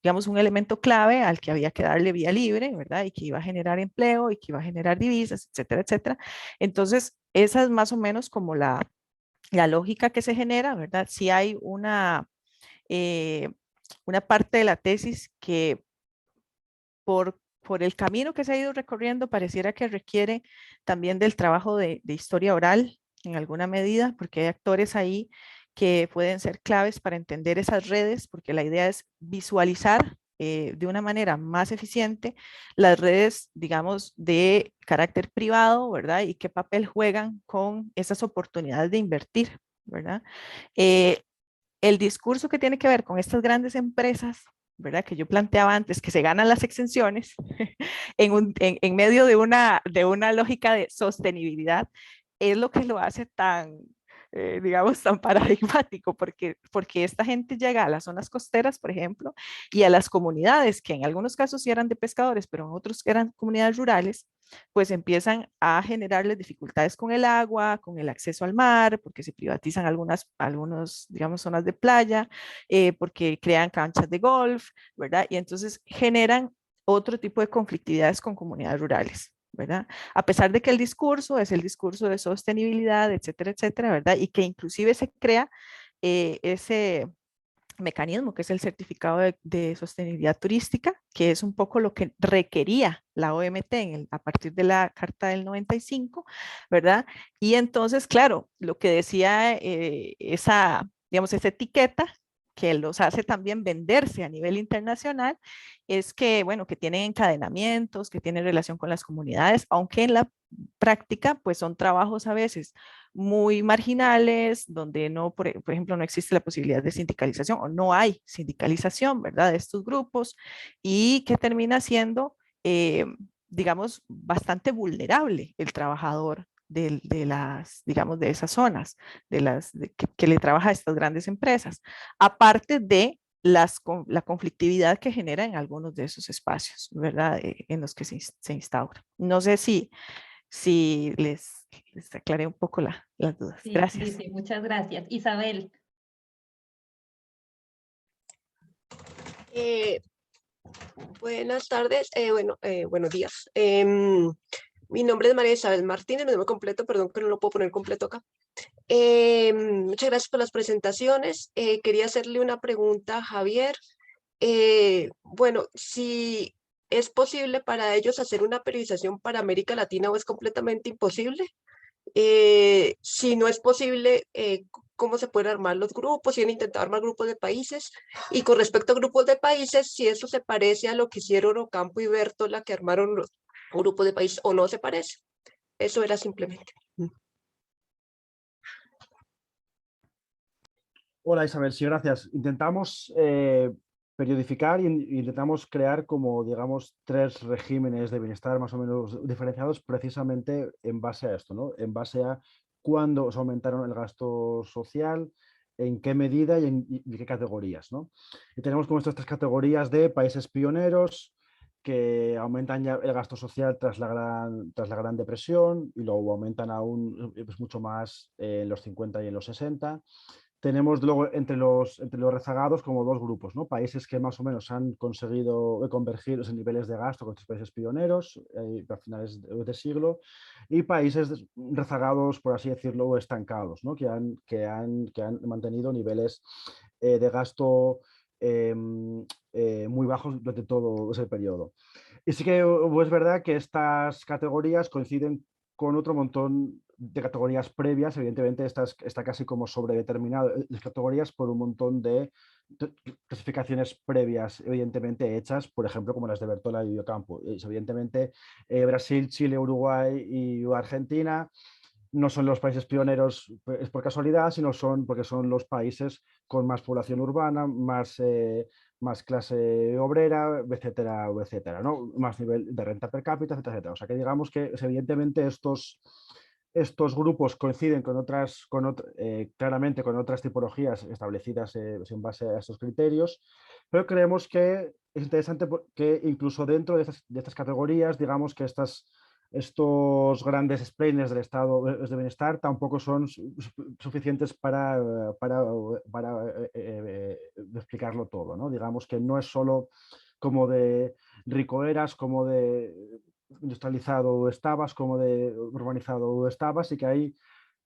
digamos, un elemento clave al que había que darle vía libre, ¿verdad? Y que iba a generar empleo y que iba a generar divisas, etcétera, etcétera. Entonces, esa es más o menos como la lógica que se genera, ¿verdad? Si hay una parte de la tesis que por el camino que se ha ido recorriendo, pareciera que requiere también del trabajo de historia oral en alguna medida, porque hay actores ahí que pueden ser claves para entender esas redes, porque la idea es visualizar de una manera más eficiente las redes, digamos, de carácter privado, ¿verdad? Y qué papel juegan con esas oportunidades de invertir, ¿verdad? Eh, el discurso que tiene que ver con estas grandes empresas, ¿verdad?, que yo planteaba antes, que se ganan las exenciones en medio de una lógica de sostenibilidad, es lo que lo hace tan, digamos, tan paradigmático, porque esta gente llega a las zonas costeras, por ejemplo, y a las comunidades, que en algunos casos sí eran de pescadores, pero en otros eran comunidades rurales, pues empiezan a generarles dificultades con el agua, con el acceso al mar, porque se privatizan algunos, digamos, zonas de playa, porque crean canchas de golf, ¿verdad? Y entonces generan otro tipo de conflictividades con comunidades rurales, ¿verdad? A pesar de que el discurso es el discurso de sostenibilidad, etcétera, etcétera, ¿verdad? Y que inclusive se crea ese mecanismo, que es el certificado de sostenibilidad turística, que es un poco lo que requería la OMT a partir de la Carta del 95, ¿verdad? Y entonces, claro, lo que decía digamos, esa etiqueta que los hace también venderse a nivel internacional, es que, bueno, que tienen encadenamientos, que tienen relación con las comunidades, aunque en la práctica, pues son trabajos a veces muy marginales, donde no, por ejemplo, no existe la posibilidad de sindicalización o no hay sindicalización, ¿verdad?, de estos grupos, y que termina siendo, digamos, bastante vulnerable el trabajador de las, digamos, de esas zonas, que le trabaja a estas grandes empresas, aparte de la conflictividad que genera en algunos de esos espacios, ¿verdad?, en los que se instaura. No sé si les aclaré un poco las dudas. Sí, Gracias. sí, muchas gracias. Isabel. Buenas tardes, buenos días. Mi nombre es María Isabel Martínez, mi nombre completo, perdón que no lo puedo poner completo acá. Muchas gracias por las presentaciones. Quería hacerle una pregunta a Javier. Bueno, si es posible para ellos hacer una periodización para América Latina o es completamente imposible. Si no es posible, ¿cómo se pueden armar los grupos? Si han intentado armar grupos de países. Y con respecto a grupos de países, si eso se parece a lo que hicieron Ocampo y Bertola, que armaron los grupos de países, o no se parece. Eso era simplemente. Hola Isabel, sí, gracias. Intentamos periodificar y intentamos crear como, digamos, 3 regímenes de bienestar más o menos diferenciados precisamente en base a esto, ¿no? En base a cuándo se aumentaron el gasto social, en qué medida y qué categorías, ¿no? Y tenemos como estas 3 categorías de países pioneros que aumentan ya el gasto social tras la Gran Depresión y luego aumentan aún pues, mucho más en los 50 y en los 60. Tenemos luego entre los rezagados como 2 grupos, ¿no? Países que más o menos han conseguido convergir los niveles de gasto con estos países pioneros a finales de siglo, y países rezagados, por así decirlo, o estancados, ¿no? que han mantenido niveles de gasto muy bajos durante todo ese periodo. Y sí que es verdad que estas categorías coinciden con otro montón de categorías previas. Evidentemente está casi como sobredeterminado las categorías por un montón de clasificaciones previas, evidentemente hechas, por ejemplo, como las de Bertola y Ocampo. Evidentemente, Brasil, Chile, Uruguay y Argentina no son los países pioneros por casualidad, sino porque son los países con más población urbana, más clase obrera, etcétera, etcétera, ¿no? Más nivel de renta per cápita, etcétera, etcétera. O sea que digamos que evidentemente estos grupos coinciden claramente con otras tipologías establecidas en base a estos criterios, pero creemos que es interesante que incluso dentro de estas categorías, digamos que estos grandes explainers del estado de bienestar tampoco son suficientes para explicarlo todo, ¿no? Digamos que no es solo como de rico eras, como de industrializado estabas, como de urbanizado estabas, y que hay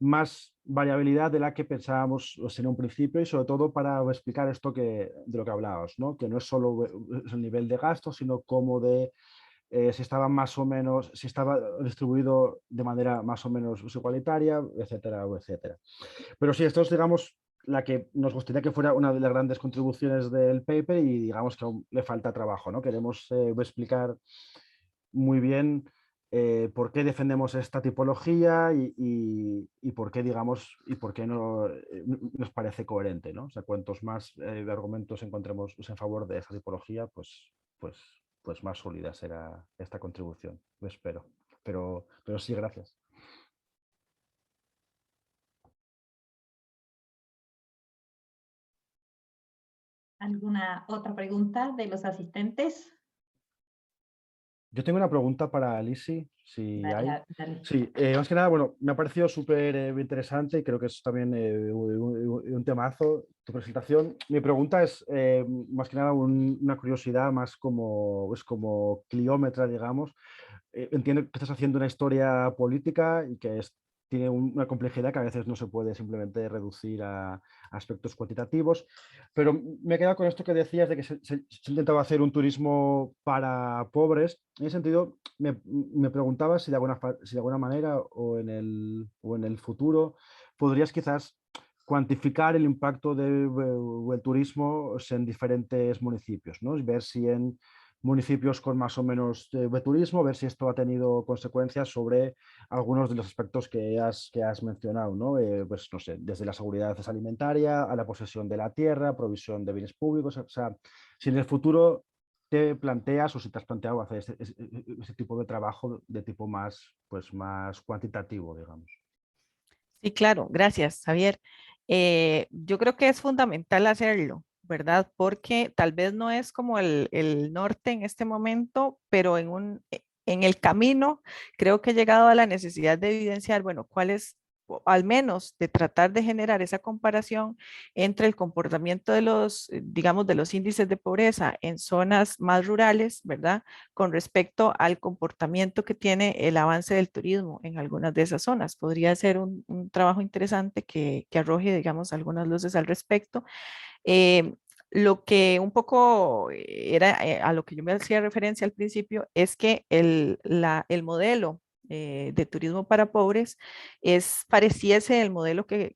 más variabilidad de la que pensábamos en un principio, y sobre todo para explicar esto de lo que hablábamos, ¿no? Que no es solo el nivel de gasto, sino como si estaba más o menos, si estaba distribuido de manera más o menos igualitaria, etcétera, etcétera. Pero sí, esto es, digamos, la que nos gustaría que fuera una de las grandes contribuciones del paper, y digamos que aún le falta trabajo, ¿no? Queremos explicar muy bien por qué defendemos esta tipología y por qué, digamos, y por qué no, nos parece coherente, ¿no? O sea, cuantos más argumentos encontremos en favor de esta tipología, pues más sólida será esta contribución, lo espero. Pero sí, gracias. ¿Alguna otra pregunta de los asistentes? Yo tengo una pregunta para Lisi, si hay. Dale. Sí, más que nada, bueno, me ha parecido súper interesante y creo que es también un temazo tu presentación. Mi pregunta es más que nada una curiosidad, más como cliómetra, digamos. Entiendo que estás haciendo una historia política y que tiene una complejidad que a veces no se puede simplemente reducir a aspectos cuantitativos. Pero me he quedado con esto que decías de que se intentaba hacer un turismo para pobres. En ese sentido, me preguntaba si de alguna manera o en el futuro podrías quizás cuantificar el impacto del turismo en diferentes municipios, ¿no? Ver si en municipios con más o menos de turismo, ver si esto ha tenido consecuencias sobre algunos de los aspectos que has mencionado, ¿no? Pues no sé, desde la seguridad alimentaria a la posesión de la tierra, provisión de bienes públicos, o sea, si en el futuro te planteas o si te has planteado hacer ese tipo de trabajo de tipo más, pues más cuantitativo, digamos. Sí, claro, gracias, Javier. Yo creo que es fundamental hacerlo, ¿verdad? Porque tal vez no es como el norte en este momento, pero en el camino creo que he llegado a la necesidad de evidenciar, bueno, cuál es, o al menos de tratar de generar esa comparación entre el comportamiento de los, digamos, de los índices de pobreza en zonas más rurales, ¿verdad? Con respecto al comportamiento que tiene el avance del turismo en algunas de esas zonas. Podría ser un trabajo interesante que arroje, digamos, algunas luces al respecto. Lo que un poco era a lo que yo me hacía referencia al principio es que el modelo de turismo para pobres pareciese el modelo que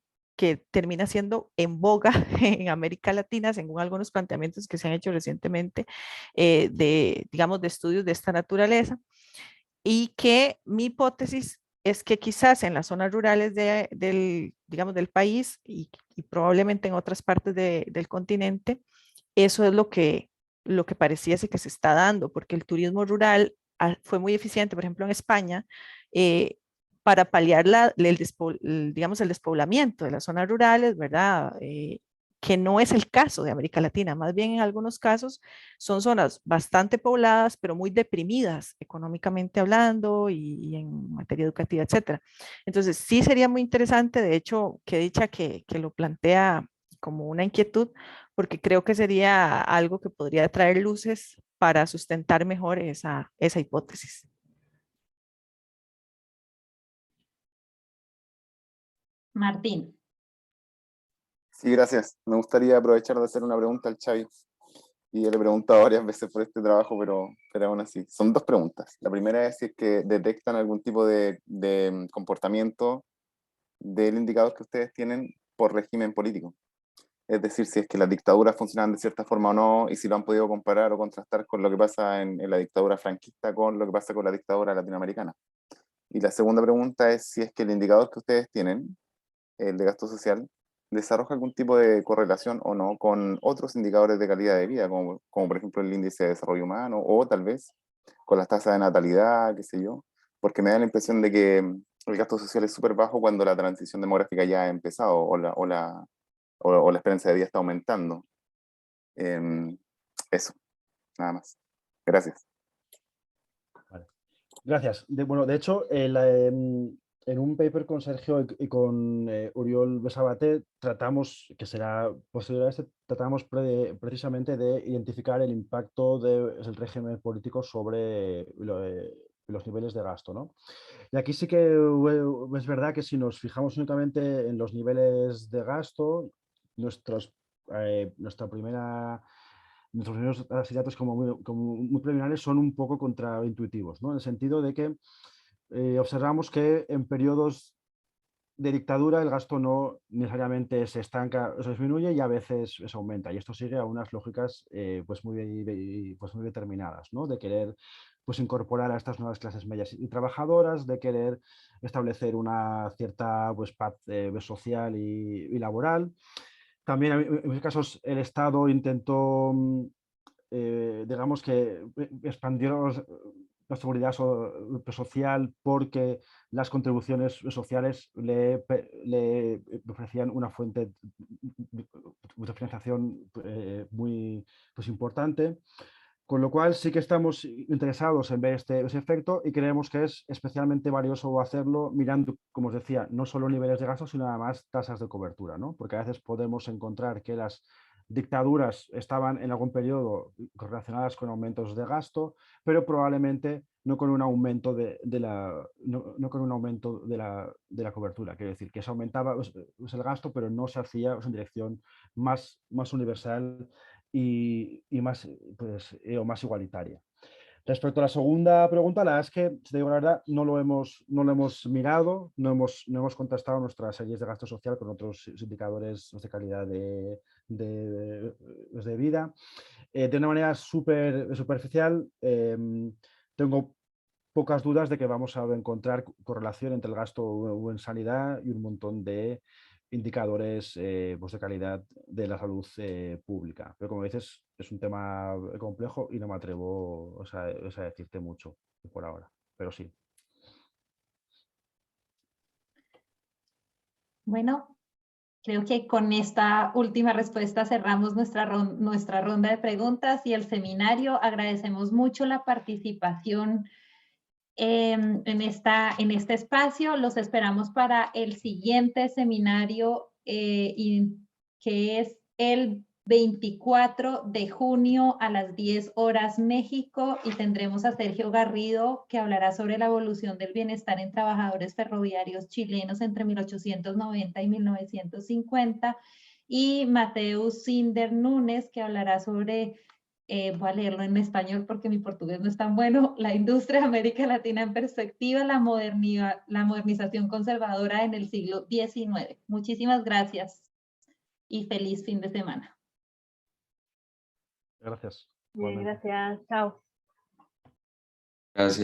termina siendo en boga en América Latina, según algunos planteamientos que se han hecho recientemente digamos, de estudios de esta naturaleza, y que mi hipótesis es que quizás en las zonas rurales digamos, del país y probablemente en otras partes del continente, eso es lo que pareciese que se está dando, porque el turismo rural fue muy eficiente, por ejemplo, en España, para paliar digamos, el despoblamiento de las zonas rurales, ¿verdad? Que no es el caso de América Latina, más bien en algunos casos son zonas bastante pobladas, pero muy deprimidas económicamente hablando y en materia educativa, etcétera. Entonces, sí sería muy interesante, de hecho, que dicha que lo plantea como una inquietud, porque creo que sería algo que podría traer luces para sustentar mejor esa hipótesis. Martín. Sí, gracias. Me gustaría aprovechar de hacer una pregunta al Xavi. Y yo le he preguntado varias veces por este trabajo, pero aún así. Son dos preguntas. La primera es si es que detectan algún tipo de comportamiento del indicador que ustedes tienen por régimen político. Es decir, si es que las dictaduras funcionan de cierta forma o no, y si lo han podido comparar o contrastar con lo que pasa en la dictadura franquista con lo que pasa con la dictadura latinoamericana. Y la segunda pregunta es si es que el indicador que ustedes tienen, el de gasto social, desarrolla algún tipo de correlación o no con otros indicadores de calidad de vida, como por ejemplo el índice de desarrollo humano, o tal vez con las tasas de natalidad, qué sé yo, porque me da la impresión de que el gasto social es súper bajo cuando la transición demográfica ya ha empezado o la esperanza de vida está aumentando. Eso, nada más. Gracias. Vale. Gracias. Bueno, de hecho, en un paper con Sergio y con Uriol Besabaté tratamos, que será posterior a este, tratamos precisamente de identificar el impacto del régimen político sobre los niveles de gasto, ¿no? Y aquí sí que es verdad que si nos fijamos únicamente en los niveles de gasto, nuestros primeros datos como muy preliminares son un poco contraintuitivos, ¿no? En el sentido de que observamos que en periodos de dictadura el gasto no necesariamente se estanca o se disminuye y a veces se aumenta. Y esto sigue a unas lógicas pues muy determinadas, ¿no? De querer pues, incorporar a estas nuevas clases medias y trabajadoras, de querer establecer una cierta pues, paz social y laboral. También en muchos casos el Estado intentó, digamos que expandió la seguridad social porque las contribuciones sociales le ofrecían una fuente de financiación muy pues, importante. Con lo cual sí que estamos interesados en ver ese efecto y creemos que es especialmente valioso hacerlo mirando, como os decía, no solo niveles de gasto, sino además tasas de cobertura, ¿no? Porque a veces podemos encontrar que las dictaduras estaban en algún periodo relacionadas con aumentos de gasto, pero probablemente no con un aumento no con un aumento de la cobertura. Quiero decir, que se aumentaba el gasto, pero no se hacía en dirección más universal y más, o más igualitaria. Respecto a la segunda pregunta, la verdad es que, si te digo la verdad, no lo hemos mirado, no hemos contrastado nuestras series de gasto social con otros indicadores de calidad de vida. De una manera súper superficial, tengo pocas dudas de que vamos a encontrar correlación entre el gasto en sanidad y un montón de indicadores de calidad de la salud pública. Pero como dices, es un tema complejo y no me atrevo a decirte mucho por ahora, pero sí. Bueno, creo que con esta última respuesta cerramos nuestra ronda de preguntas y el seminario. Agradecemos mucho la participación en este espacio. Los esperamos para el siguiente seminario, que es el 24 de junio a las 10 horas México, y tendremos a Sergio Garrido, que hablará sobre la evolución del bienestar en trabajadores ferroviarios chilenos entre 1890 y 1950, y Mateus Sinder Núñez, que hablará sobre voy a leerlo en español porque mi portugués no es tan bueno. La industria de América Latina en perspectiva, la modernización conservadora en el siglo XIX. Muchísimas gracias y feliz fin de semana. Gracias. Bien, gracias. Chao. Gracias.